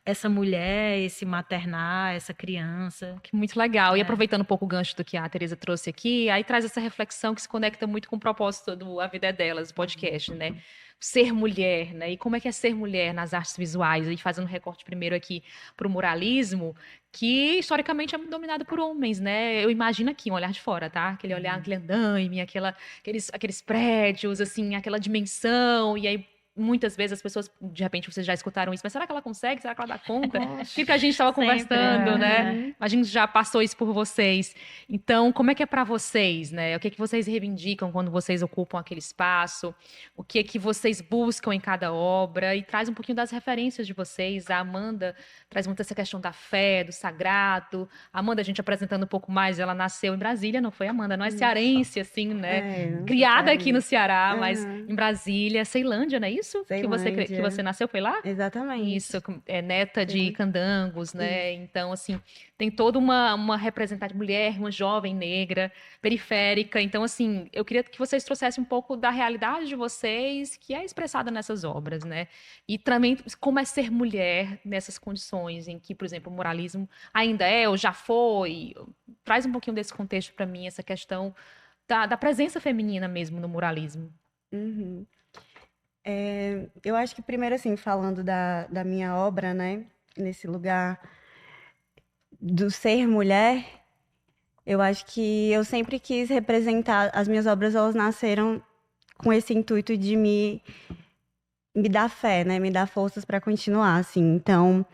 essa mulher, esse maternar, essa criança. Que muito legal. E aproveitando um pouco o gancho do que a Tereza trouxe aqui, aí traz essa reflexão que se conecta muito com o propósito do A Vida é Delas, podcast, né? Ser mulher, né? E como é que é ser mulher nas artes visuais? E fazendo um recorte primeiro aqui para o muralismo, que historicamente é dominado por homens, né? Eu imagino aqui, um olhar de fora, tá? Aquele olhar, aquele andaime, aqueles prédios, assim, aquela dimensão, e aí muitas vezes as pessoas, de repente, vocês já escutaram isso, mas será que ela consegue? Será que ela dá conta? Que a gente estava conversando, né? A gente já passou isso por vocês. Então, como é que é para vocês, né? O que é que vocês reivindicam quando vocês ocupam aquele espaço? O que é que vocês buscam em cada obra? E traz um pouquinho das referências de vocês. A Amanda traz muito essa questão da fé, do sagrado. A Amanda, a gente apresentando um pouco mais, ela nasceu em Brasília, não foi, Amanda? Não é cearense, assim, né? Criada aqui no Ceará, mas em Brasília, Ceilândia, não é isso? Que você nasceu, foi lá? Exatamente. Isso, é neta de candangos, né? Então, assim, tem toda uma representante mulher, uma jovem negra, periférica. Então, assim, eu queria que vocês trouxessem um pouco da realidade de vocês, que é expressada nessas obras, né? E também como é ser mulher nessas condições em que, por exemplo, o muralismo ainda é ou já foi. Traz um pouquinho desse contexto para mim, essa questão da presença feminina mesmo no muralismo. Uhum. Eu acho que primeiro, assim, falando da minha obra, né, nesse lugar do ser mulher, eu acho que eu sempre quis representar, as minhas obras, elas nasceram com esse intuito de me dar fé, né, me dar forças para continuar, assim. Então,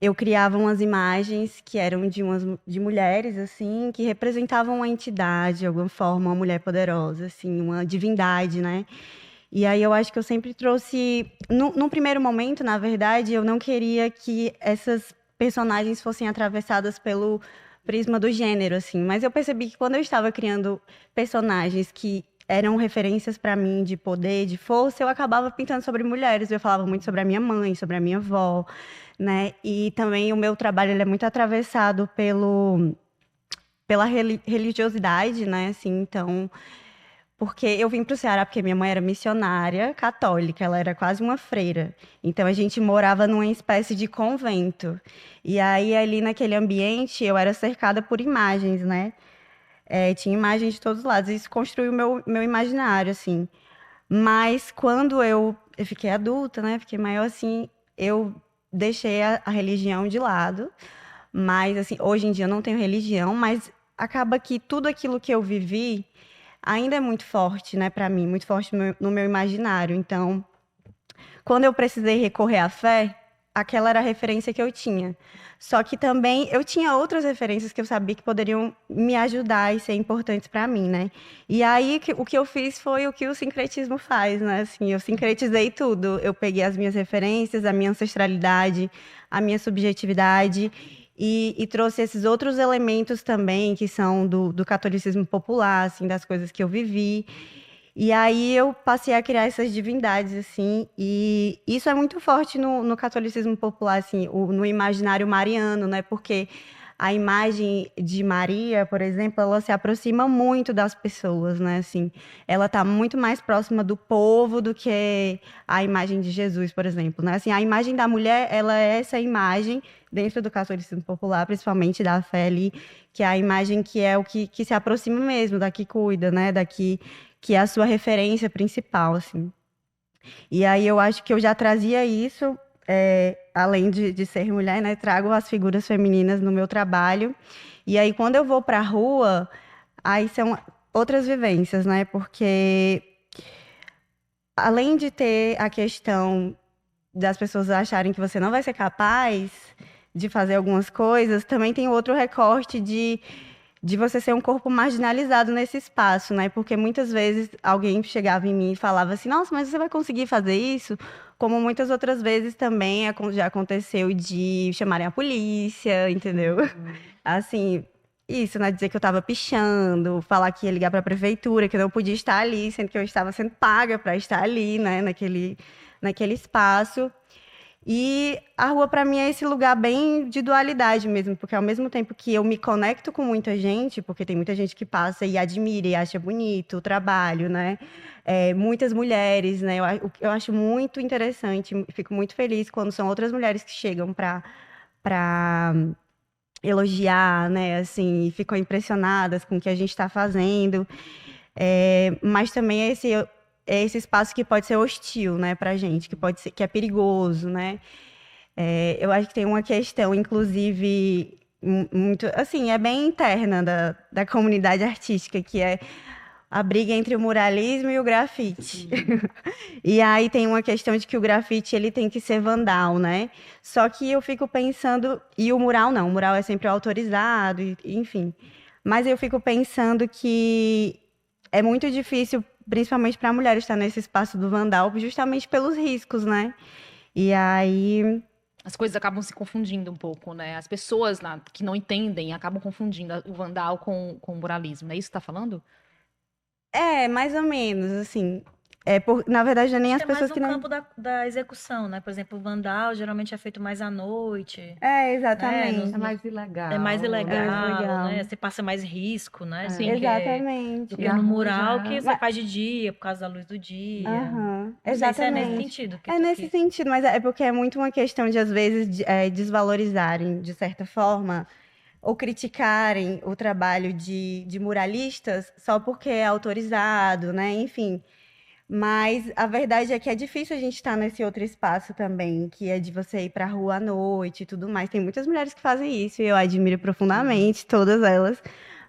eu criava umas imagens que eram de mulheres, assim, que representavam uma entidade, de alguma forma, uma mulher poderosa, assim, uma divindade, né? E aí eu acho que eu sempre trouxe. Num primeiro momento, na verdade, eu não queria que essas personagens fossem atravessadas pelo prisma do gênero, assim. Mas eu percebi que quando eu estava criando personagens que eram referências para mim de poder, de força, eu acabava pintando sobre mulheres. Eu falava muito sobre a minha mãe, sobre a minha avó, né? E também o meu trabalho ele é muito atravessado pela religiosidade, né? Assim, então, porque eu vim para o Ceará porque minha mãe era missionária católica, ela era quase uma freira. Então a gente morava numa espécie de convento. E aí ali naquele ambiente eu era cercada por imagens, né? Tinha imagens de todos os lados. Isso construiu o meu imaginário, assim. Mas quando eu fiquei adulta, né? Fiquei maior assim, eu deixei a religião de lado. Mas assim, hoje em dia eu não tenho religião, mas acaba que tudo aquilo que eu vivi ainda é muito forte, né, para mim, muito forte no meu imaginário. Então, quando eu precisei recorrer à fé, aquela era a referência que eu tinha. Só que também eu tinha outras referências que eu sabia que poderiam me ajudar e ser importantes para mim, né? E aí o que eu fiz foi o que o sincretismo faz, né? Assim, eu sincretizei tudo. Eu peguei as minhas referências, a minha ancestralidade, a minha subjetividade e trouxe esses outros elementos também que são do catolicismo popular, assim, das coisas que eu vivi. E aí eu passei a criar essas divindades, assim, e isso é muito forte no catolicismo popular, assim, no imaginário mariano, né? Porque a imagem de Maria, por exemplo, ela se aproxima muito das pessoas, né? Assim, ela está muito mais próxima do povo do que a imagem de Jesus, por exemplo, né? Assim, a imagem da mulher, ela é essa imagem dentro do catolicismo popular, principalmente da fé ali, que é a imagem que é o que se aproxima mesmo, da que cuida, né? Que é a sua referência principal, assim. E aí eu acho que eu já trazia isso, além de ser mulher, né? Trago as figuras femininas no meu trabalho. E aí quando eu vou para a rua, aí são outras vivências, né? Porque além de ter a questão das pessoas acharem que você não vai ser capaz de fazer algumas coisas, também tem outro recorte de você ser um corpo marginalizado nesse espaço, né? Porque muitas vezes alguém chegava em mim e falava assim, nossa, mas você vai conseguir fazer isso? Como muitas outras vezes também já aconteceu de chamarem a polícia, entendeu? Assim, isso, né? Dizer que eu estava pichando, falar que ia ligar para a prefeitura, que eu não podia estar ali, sendo que eu estava sendo paga para estar ali, né? Naquele espaço. E a rua, para mim, é esse lugar bem de dualidade mesmo, porque ao mesmo tempo que eu me conecto com muita gente, porque tem muita gente que passa e admira e acha bonito o trabalho, né? Muitas mulheres, né? Eu acho muito interessante, fico muito feliz quando são outras mulheres que chegam para elogiar, né? Assim, e ficam impressionadas com o que a gente está fazendo. Mas também é esse espaço que pode ser hostil, né, pra gente, que é perigoso, né? Eu acho que tem uma questão, inclusive, muito, assim, é bem interna da comunidade artística, que é a briga entre o muralismo e o grafite. E aí tem uma questão de que o grafite ele tem que ser vandal, né? Só que eu fico pensando, e o mural não, o mural é sempre autorizado, enfim. Mas eu fico pensando que é muito difícil, principalmente para a mulher estar nesse espaço do vandal, justamente pelos riscos, né? E aí, As coisas acabam se confundindo um pouco, né? As pessoas que não entendem acabam confundindo o vandal com o muralismo. É isso que você está falando? mais ou menos, assim. Na verdade, não é nem Acho as que é mais pessoas no que não. campo da execução, né? Por exemplo, o vandal geralmente é feito mais à noite, né? É Exatamente. mais É mais ilegal, É mais ilegal, né? legal. Você passa mais risco, né? é. Sim. Do Exatamente. E que a no rua mural que já. você Mas, faz de dia, por causa da luz do dia. aham, Não sei se é nesse exatamente. sentido que É tu nesse quis. sentido, mas é porque é muito uma questão de, às vezes, desvalorizarem, de certa forma, ou criticarem o trabalho de muralistas só porque é autorizado, né? Enfim. Mas a verdade é que é difícil a gente estar nesse outro espaço também, que é de você ir para a rua à noite e tudo mais. Tem muitas mulheres que fazem isso e eu admiro profundamente todas elas.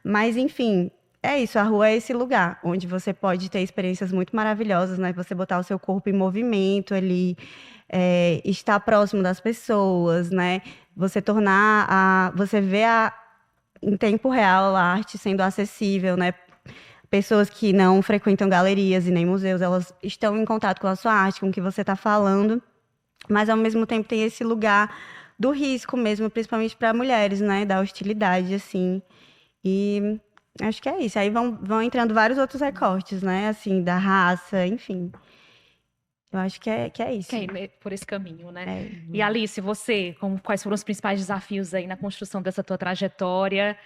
Mas, enfim, é isso. A rua é esse lugar onde você pode ter experiências muito maravilhosas, né? Você botar o seu corpo em movimento ali, estar próximo das pessoas, né? Você você vê em tempo real a arte sendo acessível, né? Pessoas que não frequentam galerias e nem museus, elas estão em contato com a sua arte, com o que você está falando, mas ao mesmo tempo tem esse lugar do risco mesmo, principalmente para mulheres, né? Da hostilidade, assim. E acho que é isso. Aí vão entrando vários outros recortes, né? Assim, da raça, enfim. Eu acho que é isso. Por esse caminho, né? É. E Alice, você, quais foram os principais desafios aí na construção dessa tua trajetória?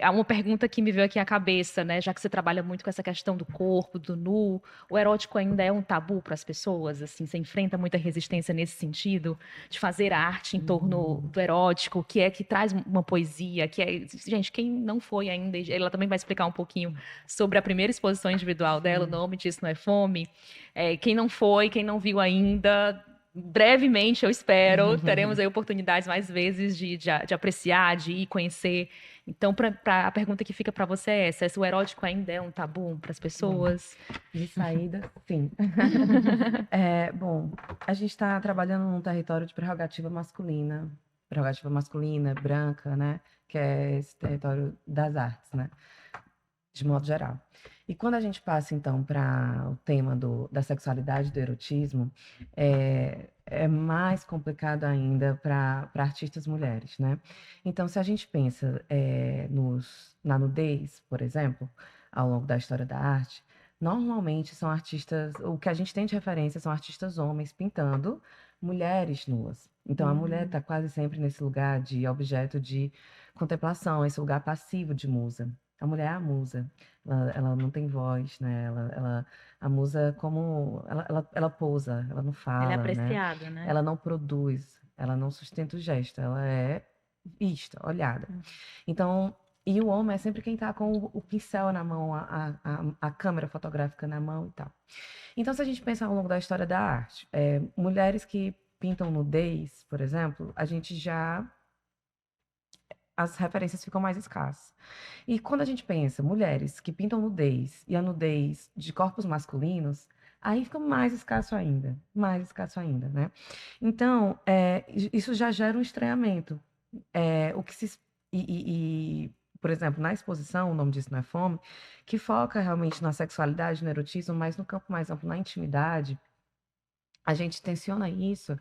Há uma pergunta que me veio aqui à cabeça, né? Já que você trabalha muito com essa questão do corpo, do nu, o erótico ainda é um tabu para as pessoas? Assim, você enfrenta muita resistência nesse sentido de fazer arte em torno do erótico, que traz uma poesia, gente, quem não foi ainda, ela também vai explicar um pouquinho sobre a primeira exposição individual dela, o nome disso não é Fome. Quem não foi, quem não viu ainda, brevemente, eu espero, teremos aí oportunidades mais vezes de apreciar, de ir conhecer. Então, a pergunta que fica para você é essa: se o erótico ainda é um tabu para as pessoas? De saída, sim. Bom, a gente está trabalhando num território de prerrogativa masculina, branca, né? Que é esse território das artes, né? De modo geral. E quando a gente passa, então, para o tema da sexualidade, do erotismo, é mais complicado ainda para artistas mulheres, né? Então, se a gente pensa na nudez, por exemplo, ao longo da história da arte, normalmente são artistas, o que a gente tem de referência são artistas homens pintando mulheres nuas. Então, a mulher está quase sempre nesse lugar de objeto de contemplação, esse lugar passivo de musa. A mulher é a musa. Ela não tem voz, né? A musa, como ela pousa, ela não Ela é fala, né? apreciada, né? Ela não produz, ela não sustenta o gesto, ela é vista, olhada. Então, e o homem é sempre quem está com o pincel na mão, a câmera fotográfica na mão e tal. Então, se a gente pensar ao longo da história da arte, mulheres que pintam nudez, por exemplo, a gente já as referências ficam mais escassas. E quando a gente pensa mulheres que pintam nudez e a nudez de corpos masculinos, aí fica mais escasso ainda, né? Então, isso já gera um estranhamento. O que se por exemplo, na exposição, o nome disso não é Fome, que foca realmente na sexualidade, no erotismo, mas no campo mais amplo, na intimidade, a gente tensiona isso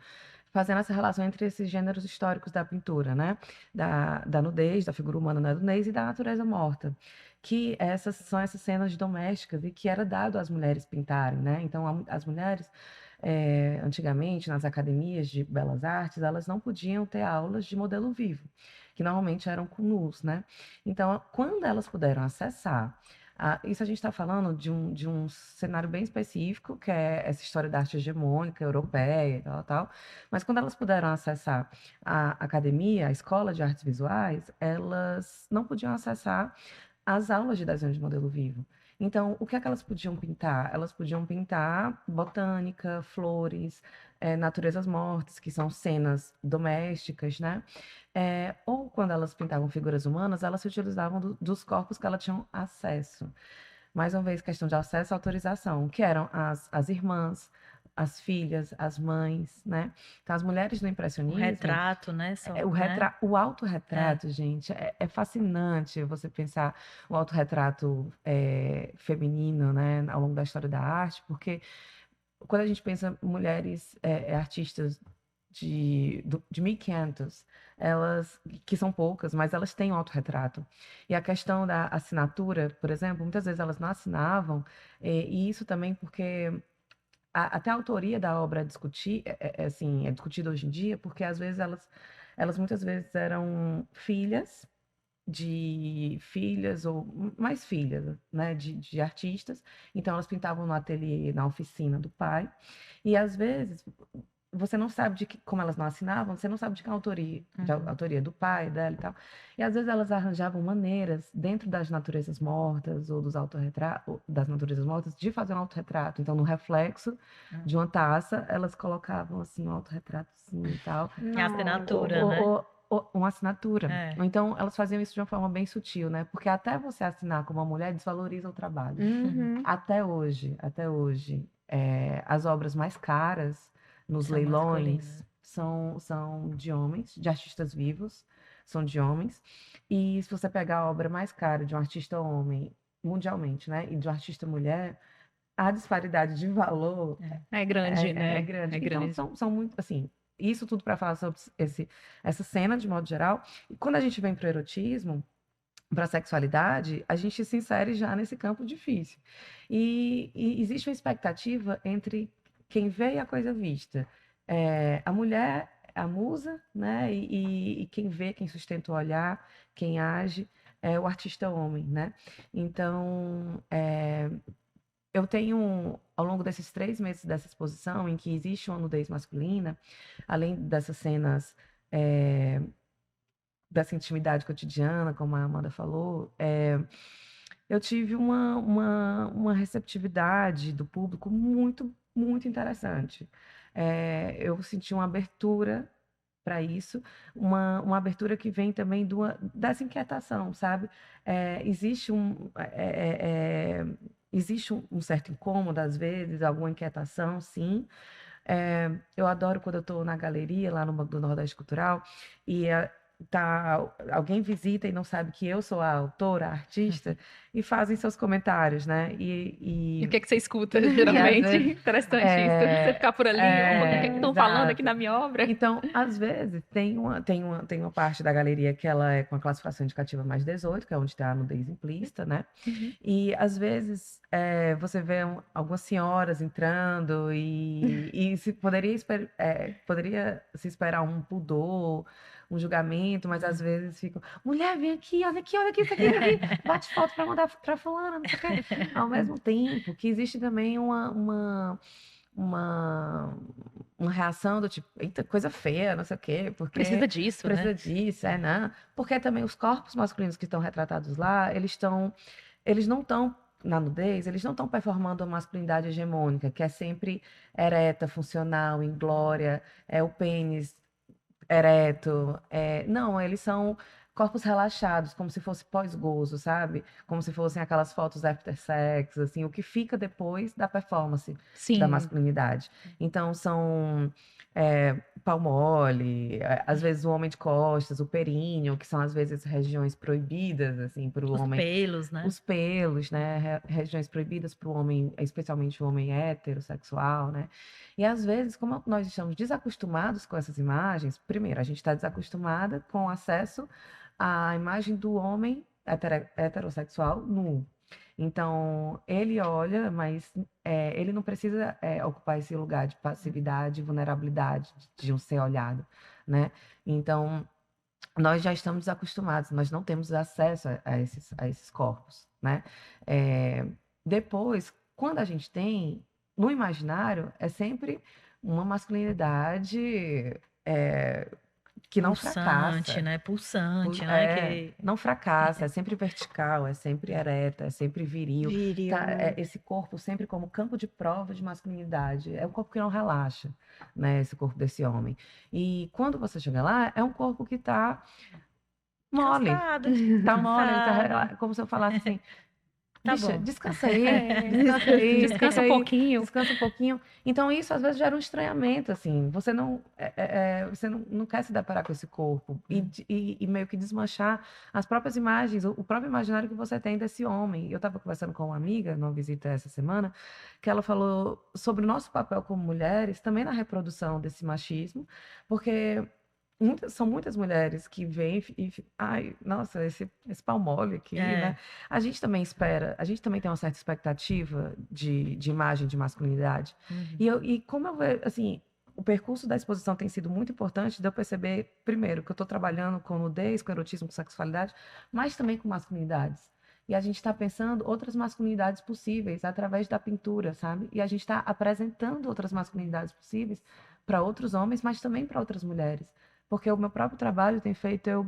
fazendo essa relação entre esses gêneros históricos da pintura, né? Da nudez, da figura humana na nudez e da natureza morta. Que são essas cenas domésticas e que era dado às mulheres pintarem, né? Então, as mulheres, antigamente, nas academias de belas artes, elas não podiam ter aulas de modelo vivo, que normalmente eram com nus, né? Então, quando elas puderam acessar isso a gente está falando de um cenário bem específico, que é essa história da arte hegemônica, europeia e tal, tal. Mas quando elas puderam acessar a academia, a escola de artes visuais, elas não podiam acessar as aulas de desenho de modelo vivo. Então, o que é que elas podiam pintar? Elas podiam pintar botânica, flores, naturezas mortas, que são cenas domésticas, né? Ou quando elas pintavam figuras humanas, elas se utilizavam dos corpos que elas tinham acesso. mais uma vez, questão de acesso à autorização, que eram as irmãs, as filhas, as mães, né? Então, as mulheres do O impressionismo, retrato, né? Só, o autorretrato, gente, é fascinante você pensar o autorretrato feminino, né, ao longo da história da arte, porque quando a gente pensa mulheres artistas de 1500, elas, que são poucas, mas elas têm um autorretrato. E a questão da assinatura, por exemplo, muitas vezes elas não assinavam, e isso também porque até a autoria da obra assim, é discutida hoje em dia, porque às vezes elas muitas vezes eram filhas ou mais filhas, né, de artistas. Então elas pintavam no ateliê, na oficina do pai. E às vezes você não sabe como elas não assinavam, você não sabe de que autoria do pai dela e tal. E às vezes elas arranjavam maneiras dentro das naturezas mortas ou dos autorretratos, das naturezas mortas, de fazer um autorretrato. Então, no reflexo de uma taça, elas colocavam assim um autorretratozinho e tal. É a assinatura, né? Uma assinatura. É. Ou então, elas faziam isso de uma forma bem sutil, né? Porque até você assinar como uma mulher desvaloriza o trabalho. Uhum. Até hoje, as obras mais caras nos São leilões masculinas. são de homens, de artistas vivos, são de homens. E se você pegar a obra mais cara de um artista homem, mundialmente, né? E de um artista mulher, a disparidade de valor É grande, né? é grande. É Então, grande. são muito, assim, isso tudo para falar sobre essa cena, de modo geral. E quando a gente vem para o erotismo, para a sexualidade, a gente se insere já nesse campo difícil. E existe uma expectativa entre quem vê e a coisa vista. A mulher, a musa, né? E quem vê, quem sustenta o olhar, quem age, é o artista homem, né? Então, eu tenho, ao longo desses 3 meses dessa exposição, em que existe uma nudez masculina, além dessas cenas dessa intimidade cotidiana, como a Amanda falou, eu tive uma receptividade do público muito, muito interessante. Eu senti uma abertura para isso, uma abertura que vem também dessa inquietação, sabe? Existe um certo incômodo, às vezes, alguma inquietação, sim. Eu adoro quando eu estou na galeria, lá no Banco do Nordeste Cultural, e alguém visita e não sabe que eu sou a autora, a artista, e fazem seus comentários, né? E o que você escuta, às geralmente? vezes, Interessante isso. Você ficar por ali, opa, o que estão falando aqui exato. na minha obra? Então, às vezes, tem uma parte da galeria que ela é com a classificação indicativa mais 18, que é onde está a nudez implícita, né? E, às vezes, você vê algumas senhoras entrando e poderia se esperar um pudor, um julgamento, mas às vezes ficam, mulher, vem aqui, olha aqui, isso aqui, bate foto para mandar para fulana, não sei o quê. Ao mesmo tempo que existe também uma reação do tipo, eita, coisa feia, não sei o quê, porque Precisa disso, né? precisa disso, não. Porque também os corpos masculinos que estão retratados lá, eles não estão na nudez, eles não estão performando a masculinidade hegemônica, que é sempre ereta, funcional, inglória, o pênis ereto. Não, eles são corpos relaxados, como se fosse pós-gozo, sabe? Como se fossem aquelas fotos after sex, assim, o que fica depois da performance da Sim. masculinidade. Então, são pau mole, às vezes o homem de costas, o períneo, que são às vezes regiões proibidas, assim, para o Os homem. pelos, né? Os pelos, né? Regiões proibidas para o homem, especialmente o homem heterossexual, né? E às vezes, como nós estamos desacostumados com essas imagens, primeiro, a gente está desacostumada com o acesso à imagem do homem heterossexual nu. Então, ele olha, mas ele não precisa ocupar esse lugar de passividade e vulnerabilidade de um ser olhado, né? Então, nós já estamos desacostumados, nós não temos acesso a esses corpos, né? Depois, quando a gente tem, no imaginário, é sempre uma masculinidade que não fracassa. Né? Pulsante, né? Não fracassa, é sempre vertical, é sempre ereta, é sempre viril. Viril, né? Esse corpo sempre como campo de prova de masculinidade. É um corpo que não relaxa, né? Esse corpo desse homem. E quando você chega lá, é um corpo que está mole. Cansado, Tá mole, cansado. como se eu falasse assim, Tá bicha, bom. descansa aí, É. descansa aí, Descansa fica um aí, pouquinho. descansa um pouquinho. Então, isso às vezes gera um estranhamento, assim. Você não quer se deparar com esse corpo e meio que desmanchar as próprias imagens, o próprio imaginário que você tem desse homem. Eu estava conversando com uma amiga numa visita essa semana, que ela falou sobre o nosso papel como mulheres, também na reprodução desse machismo, porque são muitas mulheres que vêm ai, nossa, esse pau mole aqui, né? A gente também espera, a gente também tem uma certa expectativa de imagem de masculinidade. E como eu vejo, assim, o percurso da exposição tem sido muito importante de eu perceber, primeiro, que eu estou trabalhando com nudez, com erotismo, com sexualidade, mas também com masculinidades. E a gente está pensando outras masculinidades possíveis através da pintura, sabe? E a gente está apresentando outras masculinidades possíveis para outros homens, mas também para outras mulheres. Porque o meu próprio trabalho tem feito eu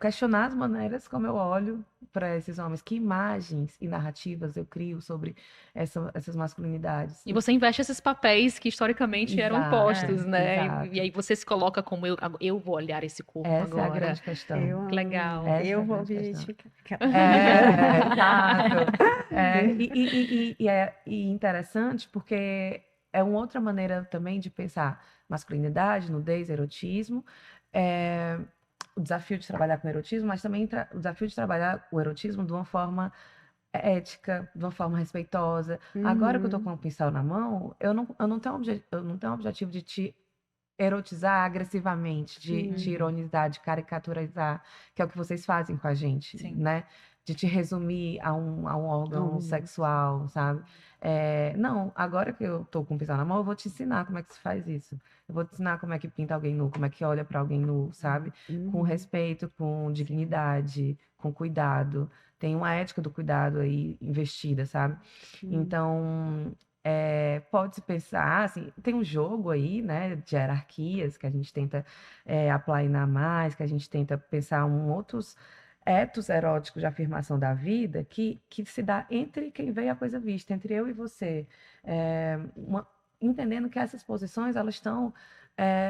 questionar as maneiras como eu olho para esses homens, que imagens e narrativas eu crio sobre essas masculinidades. E você investe esses papéis que historicamente eram impostos, Exato, né? exato. E aí você se coloca como eu vou olhar esse corpo Essa é a agora. grande questão. Que legal. Essa é a Eu vou grande questão. objetificar. Exato. E interessante porque é uma outra maneira também de pensar masculinidade, nudez, erotismo. O desafio de trabalhar com erotismo, mas também o desafio de trabalhar o erotismo de uma forma ética, de uma forma respeitosa. Agora que eu tô com um pincel na mão, eu não tenho o objetivo de te erotizar agressivamente, de te ironizar, de caricaturizar, que é o que vocês fazem com a gente, Sim. né? De te resumir a um órgão sexual, sabe? Não, agora que eu tô com o pincel na mão, eu vou te ensinar como é que se faz isso. Eu vou te ensinar como é que pinta alguém nu, como é que olha para alguém nu, sabe? Com respeito, com dignidade, com cuidado. Tem uma ética do cuidado aí investida, sabe? Então, pode-se pensar, assim, tem um jogo aí, né, de hierarquias que a gente tenta aplainar mais, que a gente tenta pensar outros etos eróticos de afirmação da vida que se dá entre quem vê a coisa vista, entre eu e você. Entendendo que essas posições, elas estão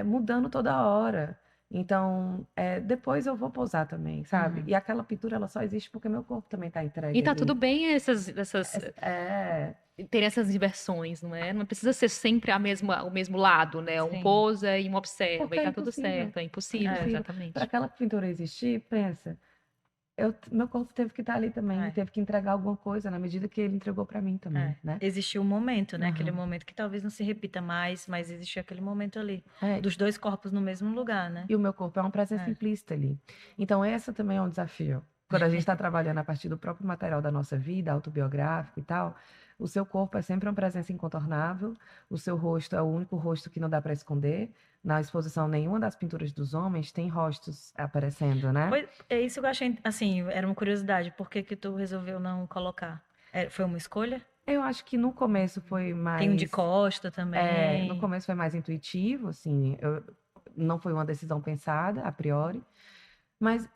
mudando toda hora. Então, depois eu vou pousar também, sabe? E aquela pintura, ela só existe porque meu corpo também está entregue E tá ali. tudo bem ter essas diversões, não é? Não precisa ser sempre o mesmo lado, né? Um Sim. posa e um observa, Porque e é tá tudo impossível. certo. É impossível, Para exatamente. aquela pintura existir, pensa, meu corpo teve que estar ali também, teve que entregar alguma coisa na medida que ele entregou para mim também, né? Existiu um momento, né? Aquele Aham. momento que talvez não se repita mais, mas existiu aquele momento ali. É, Dos dois corpos no mesmo lugar, né? E o meu corpo é uma presença implícita ali. Então, essa também é um desafio. Quando a gente está trabalhando a partir do próprio material da nossa vida, autobiográfico e tal, o seu corpo é sempre uma presença incontornável, o seu rosto é o único rosto que não dá para esconder. Na exposição, nenhuma das pinturas dos homens tem rostos aparecendo, né? Pois, é isso que eu achei, assim, era uma curiosidade. Por que que tu resolveu não colocar? Foi uma escolha? Eu acho que no começo foi mais... Tem um de costa também. no começo foi mais intuitivo, assim, não foi uma decisão pensada, a priori, mas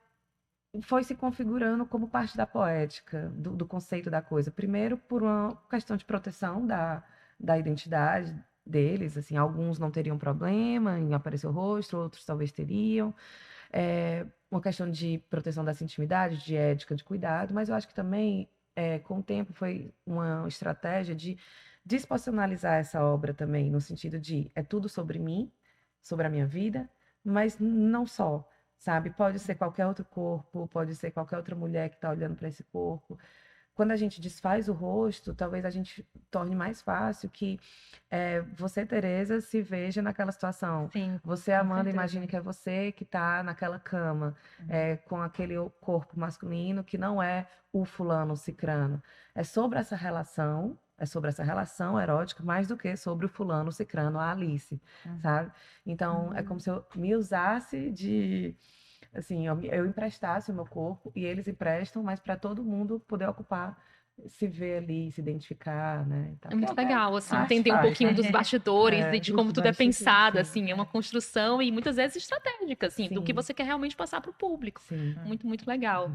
foi se configurando como parte da poética, do conceito da coisa. Primeiro, por uma questão de proteção da identidade deles, assim, alguns não teriam problema em aparecer o rosto, outros talvez teriam. Uma questão de proteção dessa intimidade, de ética, de cuidado, mas eu acho que também, com o tempo, foi uma estratégia de despersonalizar essa obra também, no sentido de é tudo sobre mim, sobre a minha vida, mas não só, sabe? Pode ser qualquer outro corpo, pode ser qualquer outra mulher que está olhando para esse corpo. Quando a gente desfaz o rosto, talvez a gente torne mais fácil que você, Tereza, se veja naquela situação. Sim, Você, com Amanda, certeza. imagine que é você que está naquela cama, com aquele corpo masculino que não é o fulano, o cicrano. É sobre essa relação erótica, mais do que sobre o fulano, o cicrano, a Alice, sabe? Então, é como se eu me usasse assim, eu emprestasse o meu corpo e eles emprestam, mas para todo mundo poder ocupar, se ver ali, se identificar, né? Então, É muito legal, assim, arte entender um faz, pouquinho né? dos bastidores e de dos como tudo é bastidores, pensado, sim. assim, é uma construção e muitas vezes estratégica, assim, do que Sim. você quer realmente passar para o público. Sim. Muito, muito legal.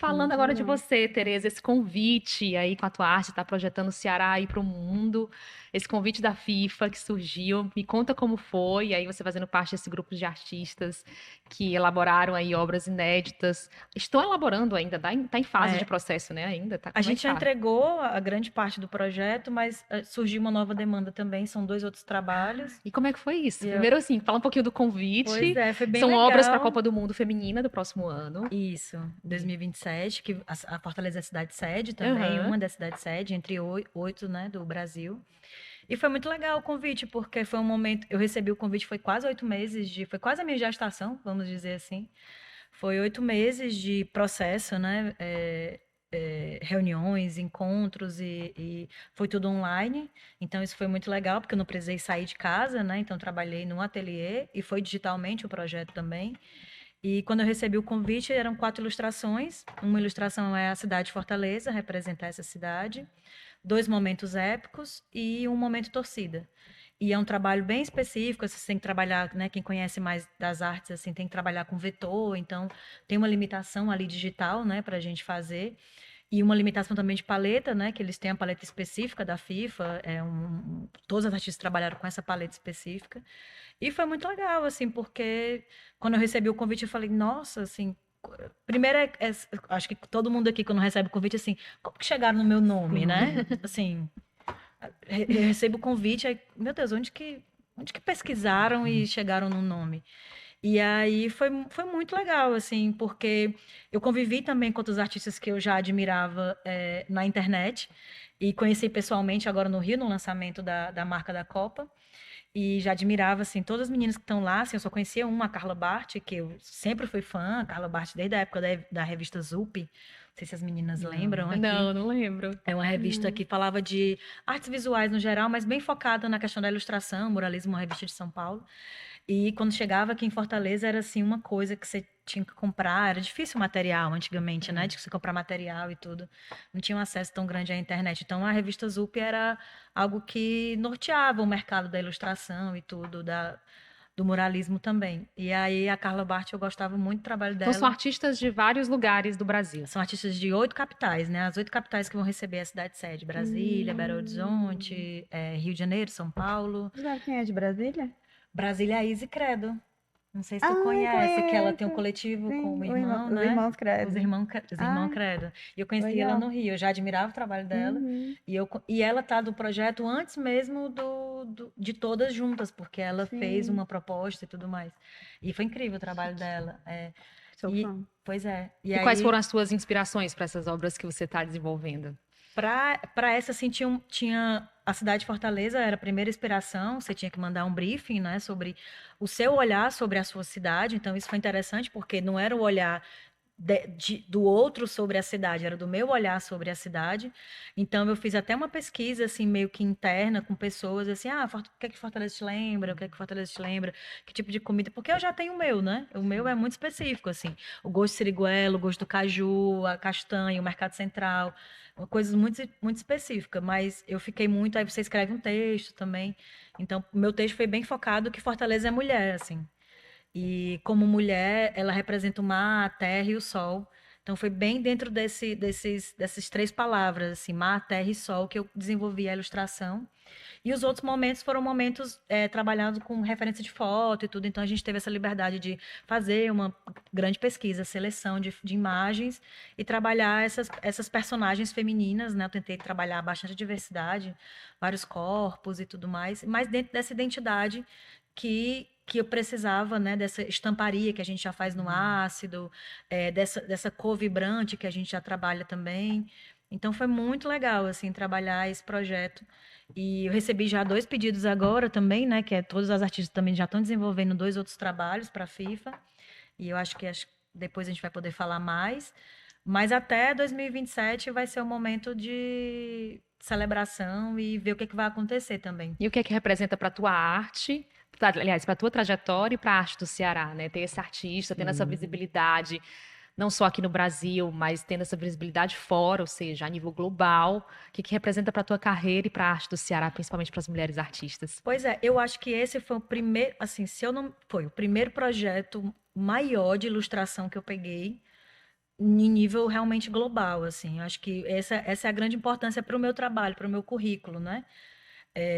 Falando Muito agora de legal. você, Tereza, esse convite aí com a tua arte, tá projetando o Ceará aí para o mundo, esse convite da FIFA que surgiu, me conta como foi, aí você fazendo parte desse grupo de artistas que elaboraram aí obras inéditas, estão elaborando ainda, tá em fase de É, processo, né, ainda, tá, a como é gente que já tá? entregou a grande parte do projeto, mas surgiu uma nova demanda também, são 2 outros trabalhos. E como é que foi isso? E Primeiro, assim, fala um pouquinho do pois convite, é, foi bem são obras para a legal. Copa do Mundo Feminina do próximo ano. Isso, E- 2027, que a Fortaleza é cidade sede também, Aham. uma das cidades sede, entre 8, né, do Brasil. E foi muito legal o convite, porque foi um momento, eu recebi o convite, foi quase 8 meses foi quase a minha gestação, vamos dizer assim. Foi 8 meses de processo, né, reuniões, encontros e foi tudo online. Então isso foi muito legal, porque eu não precisei sair de casa, né, então trabalhei no ateliê e foi digitalmente o projeto também. E quando eu recebi o convite, eram 4 ilustrações. Uma ilustração é a cidade de Fortaleza, representar essa cidade. 2 momentos épicos e um momento torcida. E é um trabalho bem específico, assim, você tem que trabalhar, né, quem conhece mais das artes, assim, tem que trabalhar com vetor, então tem uma limitação ali digital, né, para a gente fazer. E uma limitação também de paleta, né, que eles têm a paleta específica da FIFA, todos os artistas trabalharam com essa paleta específica. E foi muito legal, assim, porque quando eu recebi o convite, eu falei, nossa, assim, primeiro acho que todo mundo aqui, quando recebe o convite, assim, como que chegaram no meu nome, Sim. né? Assim, eu recebo o convite, aí, meu Deus, onde que pesquisaram e chegaram no nome? E aí foi muito legal, assim, porque eu convivi também com outros artistas que eu já admirava na internet e conheci pessoalmente agora no Rio, no lançamento da marca da Copa. E já admirava, assim, todas as meninas que estão lá, assim, eu só conhecia uma, a Carla Bart, que eu sempre fui fã, a Carla Bart desde a época da revista Zup, não sei se as meninas Não. lembram aqui. Não, não lembro. É uma revista que falava de artes visuais no geral, mas bem focada na questão da ilustração, muralismo, uma revista de São Paulo. E quando chegava aqui em Fortaleza, era assim uma coisa que você tinha que comprar. Era difícil o material antigamente, né? De você comprar material e tudo. Não tinha um acesso tão grande à internet. Então a revista Zup era algo que norteava o mercado da ilustração e tudo, do muralismo também. E aí a Carla Bart, eu gostava muito do trabalho Então são dela. artistas de vários lugares do Brasil. São artistas de 8 capitais, né? As 8 capitais que vão receber a cidade sede: Brasília, Belo Horizonte, Rio de Janeiro, São Paulo. Você sabe quem é de Brasília? Brasília, a Izzy Credo. Não sei se tu Ai, conhece, que ela tem um conheço. coletivo com o Sim, irmão, os né? irmãos Credo. Os irmãos Ai, Credo. E eu conheci ela legal. no Rio, eu já admirava o trabalho dela. Uhum, E ela tá do projeto antes mesmo de todas juntas, porque ela fez sim, uma proposta e tudo mais. E foi incrível o trabalho dela. sou E, fã. pois é. E E quais foram aí, as suas inspirações para essas obras que você está desenvolvendo? para essa, assim, tinha a cidade de Fortaleza, era a primeira inspiração, você tinha que mandar um briefing, né, sobre o seu olhar sobre a sua cidade, então isso foi interessante, porque não era o olhar do outro sobre a cidade, era do meu olhar sobre a cidade. Então eu fiz até uma pesquisa assim meio que interna com pessoas assim, o que é que Fortaleza te lembra? O que é que Fortaleza te lembra? Que tipo de comida? Porque eu já tenho o meu, né? O meu é muito específico assim, o gosto de siriguela, o gosto do caju, a castanha, o mercado central, coisas muito específicas, mas eu fiquei muito, aí você escreve um texto também. Então, o meu texto foi bem focado que Fortaleza é mulher, assim. E como mulher, ela representa o mar, a terra e o sol. Então foi bem dentro dessas 3 palavras, assim, mar, terra e sol, que eu desenvolvi a ilustração. E os outros momentos foram momentos trabalhados com referência de foto e tudo. Então a gente teve essa liberdade de fazer uma grande pesquisa, seleção de imagens e trabalhar essas personagens femininas, né? Eu tentei trabalhar bastante diversidade, vários corpos e tudo mais, mas dentro dessa identidade que eu precisava, né, dessa estamparia que a gente já faz no ácido, dessa cor vibrante que a gente já trabalha também. Então foi muito legal assim trabalhar esse projeto. E eu recebi já 2 pedidos agora também, né, que todos os artistas também já estão desenvolvendo 2 outros trabalhos para a FIFA. E eu acho que depois a gente vai poder falar mais. Mas até 2027 vai ser o momento de celebração e ver o que vai acontecer também. E o que é que representa para a tua arte, aliás, para a tua trajetória e para a arte do Ceará, né? Ter esse artista, tendo essa Sim. visibilidade, não só aqui no Brasil, mas tendo essa visibilidade fora, ou seja, a nível global. O que representa para a tua carreira e para a arte do Ceará, principalmente para as mulheres artistas? Pois é, eu acho que esse foi o primeiro, assim, se eu não, foi o primeiro projeto maior de ilustração que eu peguei em nível realmente global, assim. Eu acho que essa é a grande importância para o meu trabalho, para o meu currículo, né?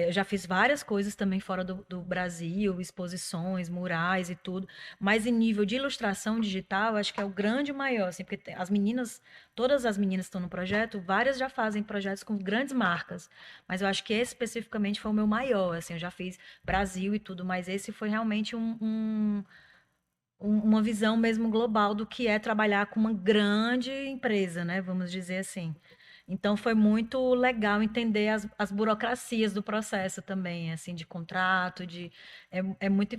Eu já fiz várias coisas também fora do Brasil, exposições, murais e tudo, mas em nível de ilustração digital, acho que é o grande maior, assim, porque as meninas, todas as meninas que estão no projeto, várias já fazem projetos com grandes marcas, mas eu acho que esse especificamente foi o meu maior, assim, eu já fiz Brasil e tudo, mas esse foi realmente uma visão mesmo global do que é trabalhar com uma grande empresa, né? Vamos dizer assim. Então foi muito legal entender as burocracias do processo também, assim, de contrato,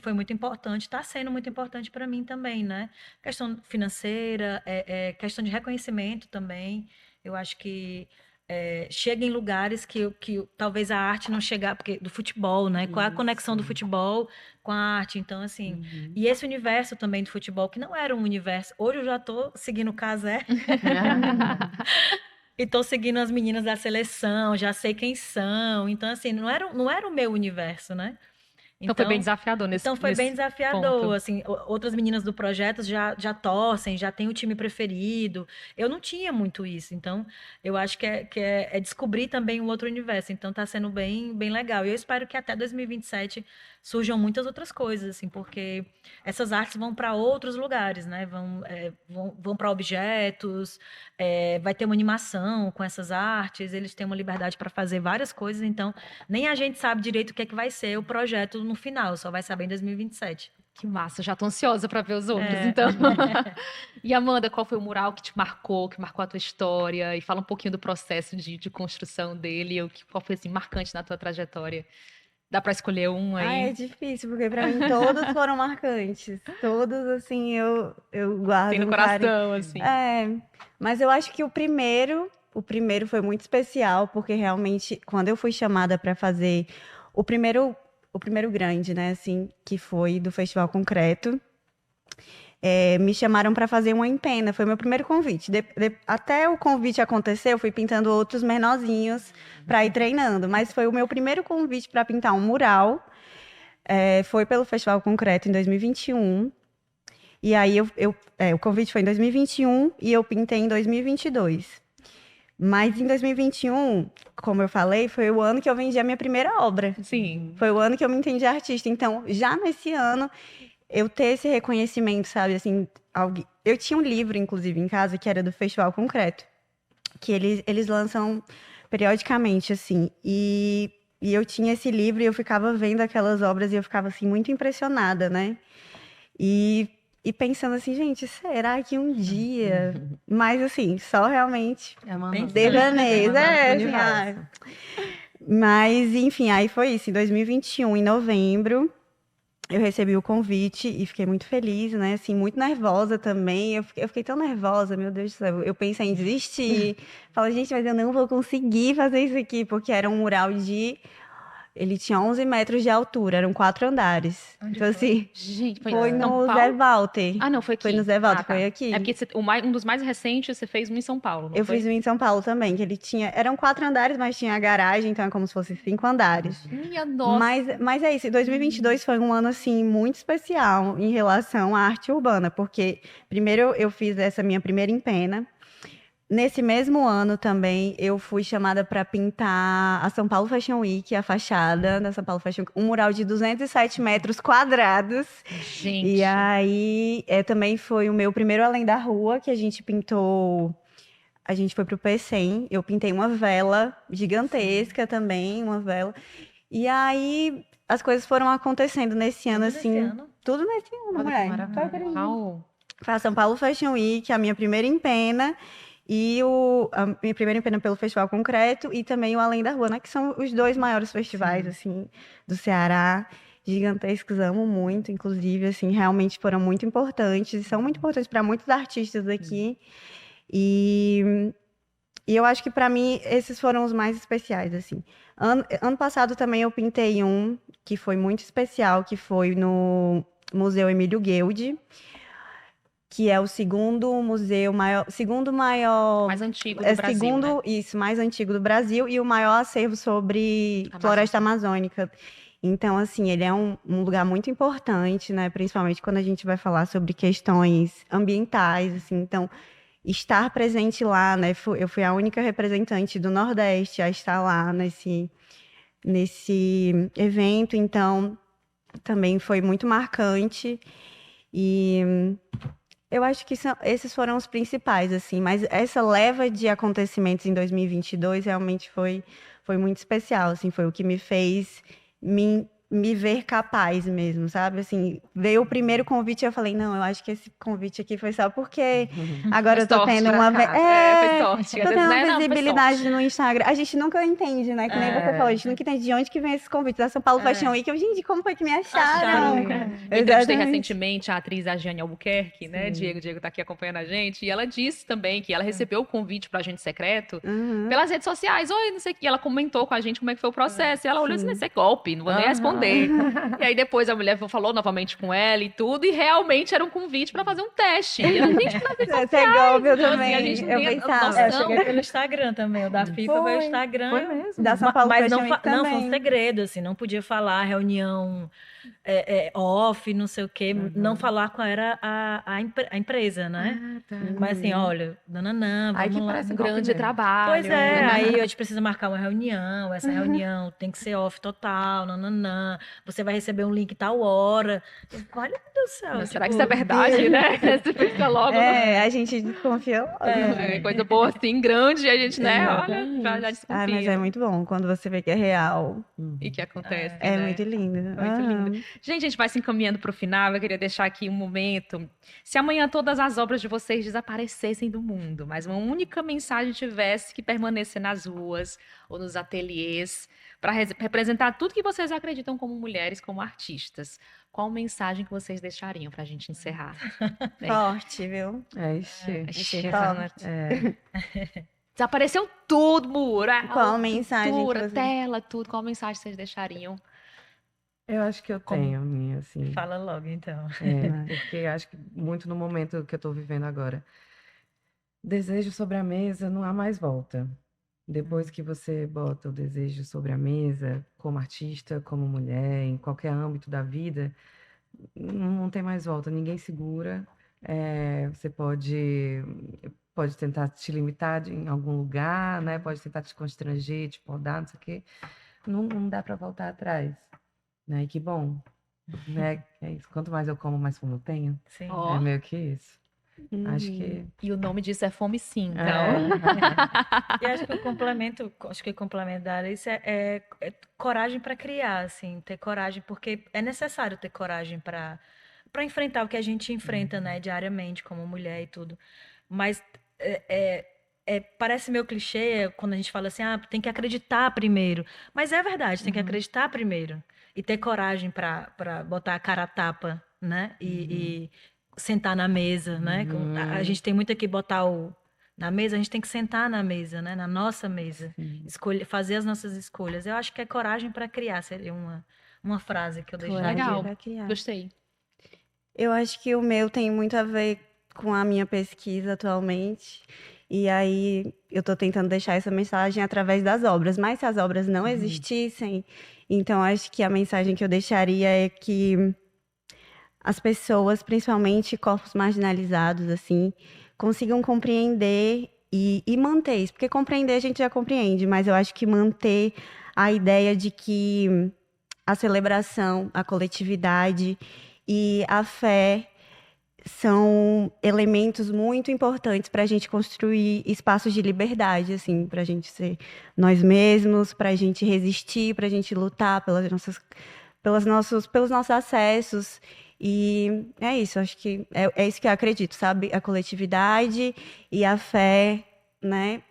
foi muito importante, está sendo muito importante para mim também, né? Questão financeira, questão de reconhecimento também. Eu acho que chega em lugares que talvez a arte não chegar, porque do futebol, né? Qual é a conexão do Isso. futebol com a arte? Então, assim, Uhum. e esse universo também do futebol, que não era um universo. Hoje eu já estou seguindo o Casé e estou seguindo as meninas da seleção, já sei quem são. Então, assim, não era o meu universo, né? Então foi bem Então, desafiador então foi bem nesse desafiador, ponto. assim, outras meninas do projeto já torcem, já tem o time preferido. Eu não tinha muito isso, então eu acho que é descobrir também um outro universo. Então está sendo bem legal. E eu espero que até 2027 surjam muitas outras coisas, assim, porque essas artes vão para outros lugares, né? Vão para objetos, vai ter uma animação com essas artes, eles têm uma liberdade para fazer várias coisas, então nem a gente sabe direito o que é que vai ser o projeto no final, só vai saber em 2027. Que massa, já tô ansiosa para ver os outros, É. então. E Amanda, qual foi o mural que te marcou, que marcou a tua história? E fala um pouquinho do processo de construção dele, qual foi assim, marcante na tua trajetória? Dá para escolher um Ah, é aí? difícil, porque pra mim todos foram marcantes. Todos, assim, eu Tem guardo no um carinho. coração, assim. É, mas eu acho que o primeiro foi muito especial, porque realmente, quando eu fui chamada para fazer o primeiro, o primeiro grande, né, assim, que foi do Festival Concreto, me chamaram para fazer uma empena, foi meu primeiro convite. Até o convite acontecer, eu fui pintando outros menorzinhos para ir treinando, mas foi o meu primeiro convite para pintar um mural. Foi pelo Festival Concreto em 2021. E aí o convite foi em 2021 e eu pintei em 2022. Mas em 2021, como eu falei, foi o ano que eu vendi a minha primeira obra. Sim. Foi o ano que eu me entendi artista. Então, já nesse ano, eu ter esse reconhecimento, sabe? Assim, eu tinha um livro, inclusive, em casa, que era do Festival Concreto, que eles lançam periodicamente, assim. E eu tinha esse livro e eu ficava vendo aquelas obras e eu ficava, assim, muito impressionada, né? E pensando assim, gente, será que um dia... Mas, assim, só realmente Bem devaneios. mandando pro Assim, universo. Mas, enfim, aí foi isso. Em 2021, em novembro, eu recebi o convite e fiquei muito feliz, né? Assim, muito nervosa também. Eu fiquei tão nervosa, meu Deus do céu. Eu pensei em desistir. Falei, gente, mas eu não vou conseguir fazer isso aqui, porque era um mural de... Ele tinha 11 metros de altura, eram 4 andares. Onde Então, foi? assim, Gente, foi foi em São no Zé Paulo? Walter. Ah, não, foi Foi no aqui. Zé Walter, Ah, tá. foi aqui. É porque um dos mais recentes você fez um em São Paulo, não Eu foi? fiz um em São Paulo também, que ele tinha. Eram 4 andares, mas tinha a garagem, então é como se fosse 5 andares. Minha nossa. Mas é isso, 2022 foi um ano, assim, muito especial em relação à arte urbana, porque primeiro eu fiz essa minha primeira empena. Nesse mesmo ano também, eu fui chamada para pintar a São Paulo Fashion Week, a fachada da São Paulo Fashion Week, um mural de 207 metros quadrados. Gente. E aí, também foi o meu primeiro Além da Rua, que a gente pintou. A gente foi pro P100, eu pintei uma vela gigantesca também, uma vela. E aí, as coisas foram acontecendo nesse ano, Tudo assim. nesse ano? Tudo nesse ano, Olha que mulher. maravilha. Tu acredita? Uau. Foi a São Paulo Fashion Week, a minha primeira empena. E a minha primeira empena pelo Festival Concreto e também o Além da Rua, né? Que são os dois maiores festivais, assim, do Ceará. Gigantescos, amo muito, inclusive, assim, realmente foram muito importantes. E são muito importantes para muitos artistas aqui. E eu acho que para mim esses foram os mais especiais, assim. Ano passado também eu pintei um que foi muito especial, que foi no Museu Emílio Guild, que é o segundo museu maior, segundo maior, Mais antigo do Brasil, segundo, né? isso, mais antigo do Brasil e o maior acervo sobre Amazônia. floresta amazônica. Então, assim, ele é um lugar muito importante, né? Principalmente quando a gente vai falar sobre questões ambientais, assim. Então, estar presente lá, né? Eu fui a única representante do Nordeste a estar lá nesse evento, então também foi muito marcante. E eu acho que esses foram os principais, assim, mas essa leva de acontecimentos em 2022 realmente foi muito especial, assim, foi o que me fez me ver capaz mesmo, sabe? Assim, veio o primeiro convite e eu falei, não, eu acho que esse convite aqui foi só porque agora eu tô sorte, tendo por uma... acaso. Foi sorte. Às Tô vezes, tendo né? uma Não, foi visibilidade sorte. no Instagram. A gente nunca entende, né? Que nem você falou, a gente nunca entende de onde que vem esses convites. Da São Paulo Fashion Week, gente, como foi que me acharam? Eu entrevistei recentemente a atriz a Jane Albuquerque, né? Diego tá aqui acompanhando a gente. E ela disse também que ela recebeu o convite para agente secreto pelas redes sociais. Oi, não sei o que. Ela comentou com a gente como é que foi o processo. E ela olhou assim, isso é golpe, não vou nem responder. E aí depois a mulher falou novamente com ela e tudo. E realmente era um convite para fazer um teste. E ela, gente, nas redes Você é golpe, eu então, assim, também. a gente não Eu tem a pensava. noção. Eu cheguei pelo Instagram também, o da FIFA foi o Instagram. Foi mesmo. Da São Paulo Mas Fashion não, Week não, foi também. um segredo, assim, não podia falar reunião off, não sei o quê, não falar qual era a empresa, né? Ah, tá. Mas assim, olha, nananã, Ai, que vamos lá. parece Um golpe grande mesmo. trabalho. Pois é, aí a gente precisa marcar uma reunião, essa reunião tem que ser off total, nananã, você vai receber um link tal hora. Olha, meu Deus do céu. Mas será tipo, que isso é verdade, né? Você fica logo. A gente desconfia logo. É, coisa boa assim, grande, e a gente, né? Olha, já desconfia. Mas é muito bom quando você vê que é real. E que acontece, É né? muito lindo. Muito lindo. Gente, a gente vai se encaminhando para o final. Eu queria deixar aqui um momento. Se amanhã todas as obras de vocês desaparecessem do mundo, mas uma única mensagem tivesse que permanecer nas ruas ou nos ateliês para representar tudo que vocês acreditam como mulheres, como artistas, qual mensagem que vocês deixariam para a gente encerrar? Forte, viu? Desapareceu tudo, Mura. Qual mensagem que pintura, você... tela, tudo. Qual mensagem vocês deixariam? Eu acho que eu tenho a minha, assim. Fala logo, então. Porque acho que muito no momento que eu tô vivendo agora. Desejo sobre a mesa, não há mais volta. Depois que você bota o desejo sobre a mesa, como artista, como mulher, em qualquer âmbito da vida, não tem mais volta, ninguém segura. Você pode tentar te limitar em algum lugar, né? Pode tentar te constranger, te podar, não sei o quê. Não dá para voltar atrás, né? E que bom, né? É isso. Quanto mais eu como, mais fome eu tenho. Sim. Ó. É meio que isso. Acho que E o nome disso é fome sim, então. E acho que o complemento da Alice é coragem para criar, assim, ter coragem, porque é necessário ter coragem para enfrentar o que a gente enfrenta, né, diariamente, como mulher e tudo. Mas parece meio clichê quando a gente fala assim, tem que acreditar primeiro. Mas é verdade, tem que acreditar primeiro. E ter coragem para botar a cara a tapa, né? E sentar na mesa, né? A gente tem muito aqui botar na mesa, a gente tem que sentar na mesa, né? Na nossa mesa. Fazer as nossas escolhas. Eu acho que é coragem para criar, seria uma frase que eu deixaria. Legal, pra criar. gostei. Eu acho que o meu tem muito a ver com a minha pesquisa atualmente. E aí eu estou tentando deixar essa mensagem através das obras. Mas se as obras não existissem, então acho que a mensagem que eu deixaria é que as pessoas, principalmente corpos marginalizados, assim, consigam compreender e manter isso. Porque compreender a gente já compreende, mas eu acho que manter a ideia de que a celebração, a coletividade e a fé são elementos muito importantes para a gente construir espaços de liberdade, assim, para a gente ser nós mesmos, para a gente resistir, para a gente lutar pelos nossos acessos. E é isso, acho que é isso que eu acredito, sabe? A coletividade e a fé, né,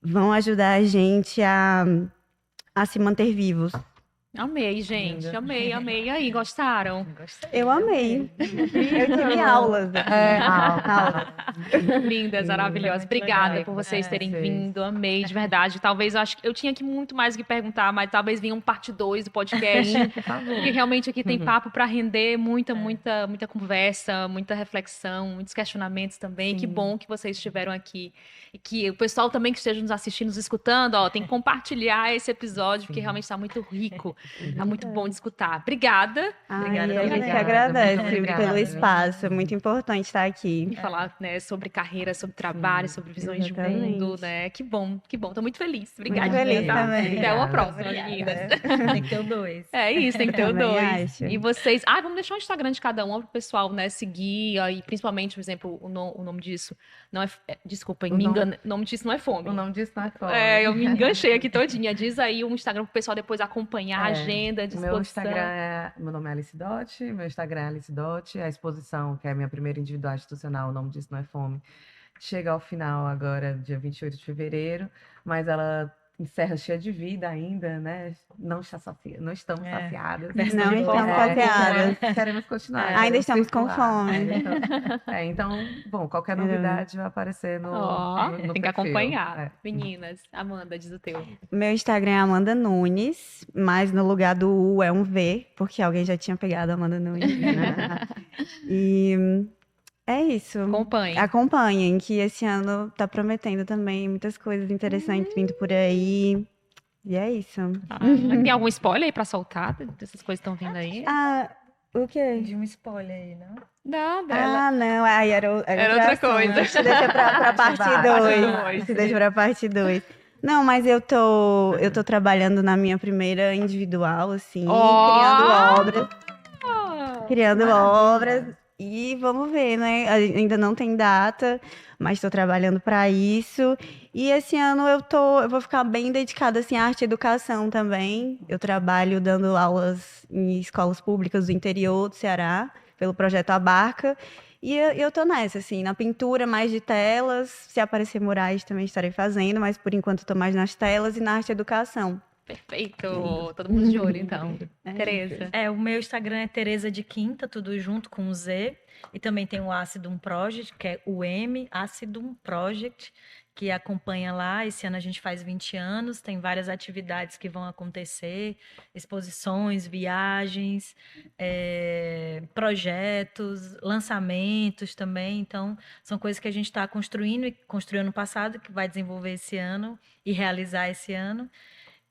vão ajudar a gente a se manter vivos. Amei, gente. Amei. E aí, gostaram? Eu amei. Eu tive aulas. Lindas, maravilhosas. Muito Obrigada legal. por vocês terem Vocês. vindo. Amei, de verdade. Talvez eu acho que eu tinha aqui muito mais o que perguntar, mas talvez venha um parte 2 do podcast. por favor. Porque realmente aqui tem papo para render muita conversa, muita reflexão, muitos questionamentos também. Que bom que vocês estiveram aqui. E que o pessoal também que esteja nos assistindo, nos escutando, tem que compartilhar esse episódio, porque realmente está muito rico Tá muito bom de escutar. Obrigada Obrigada, Ai, a gente que obrigada. agradece Muito obrigada. pelo espaço. É muito importante estar aqui. por falar, né, sobre carreira, sobre trabalho, Sim, sobre visões de mundo, exatamente. né? Que bom, que bom. Tô muito feliz. Obrigada. Muito feliz tá? também. Até uma Obrigada. próxima, Obrigada. meninas. Tem que ter o 2. É isso, tem que ter o Também 2. acho. E vocês. Vamos deixar o Instagram de cada um para o pessoal, né, seguir. E principalmente, por exemplo, o nome disso não é. Desculpa, me engano. O nome disso não é fome. O nome disso não é fome. Eu me enganchei aqui todinha. Diz aí um Instagram pro pessoal depois acompanhar a agenda, a disposição. Meu nome é Alice Dot, meu Instagram é Alice Dot, a exposição, que é a minha primeira individual institucional, o nome disso não é fome, chega ao final agora, dia 28 de fevereiro, mas ela encerra cheia de vida ainda, né? Não estamos saciadas. Não estamos saciadas. Queremos continuar. Ainda queremos estamos com circular. fome. Então, bom, qualquer novidade vai aparecer no Tem que perfil. acompanhar. Meninas, Amanda, diz o teu. Meu Instagram é Amanda Nunes, mas no lugar do U é um V, porque alguém já tinha pegado Amanda Nunes. E é isso. Acompanhem, que esse ano tá prometendo também muitas coisas interessantes vindo por aí. E é isso. Tem algum spoiler aí pra soltar dessas coisas que estão vindo aí? O quê? De um spoiler aí, não? Não, dela. Não. Era outra assunto. coisa. Isso deixa pra parte Vai, 2. Isso deixa pra parte 2. Não, mas eu tô trabalhando na minha primeira individual, assim, criando obras. E vamos ver, né? Ainda não tem data, mas estou trabalhando para isso. E esse ano eu vou ficar bem dedicada assim, à arte e educação também. Eu trabalho dando aulas em escolas públicas do interior do Ceará, pelo projeto Abarca. E eu tô nessa, assim, na pintura mais de telas. Se aparecer murais também estarei fazendo, mas por enquanto estou mais nas telas e na arte e educação. Perfeito. Todo mundo de olho, então. Tereza. O meu Instagram é Tereza de Quinta, tudo junto com o Z. E também tem o Acidum Project, que é o M, Acidum Project, que acompanha lá. Esse ano a gente faz 20 anos, tem várias atividades que vão acontecer, exposições, viagens, projetos, lançamentos também. Então, são coisas que a gente está construindo e construiu ano passado, que vai desenvolver esse ano e realizar esse ano.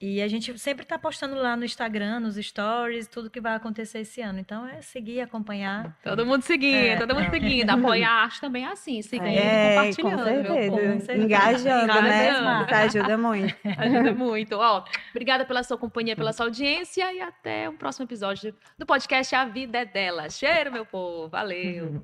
E a gente sempre está postando lá no Instagram, nos stories, tudo que vai acontecer esse ano. Então, é seguir, acompanhar. Todo mundo seguindo. Apoiar a arte também é assim, seguindo e compartilhando. Com certeza. Com certeza. Engajando, né? Isso ajuda muito. Ajuda muito. Obrigada pela sua companhia, pela sua audiência e até o próximo episódio do podcast A Vida é Dela. Cheiro, meu povo. Valeu.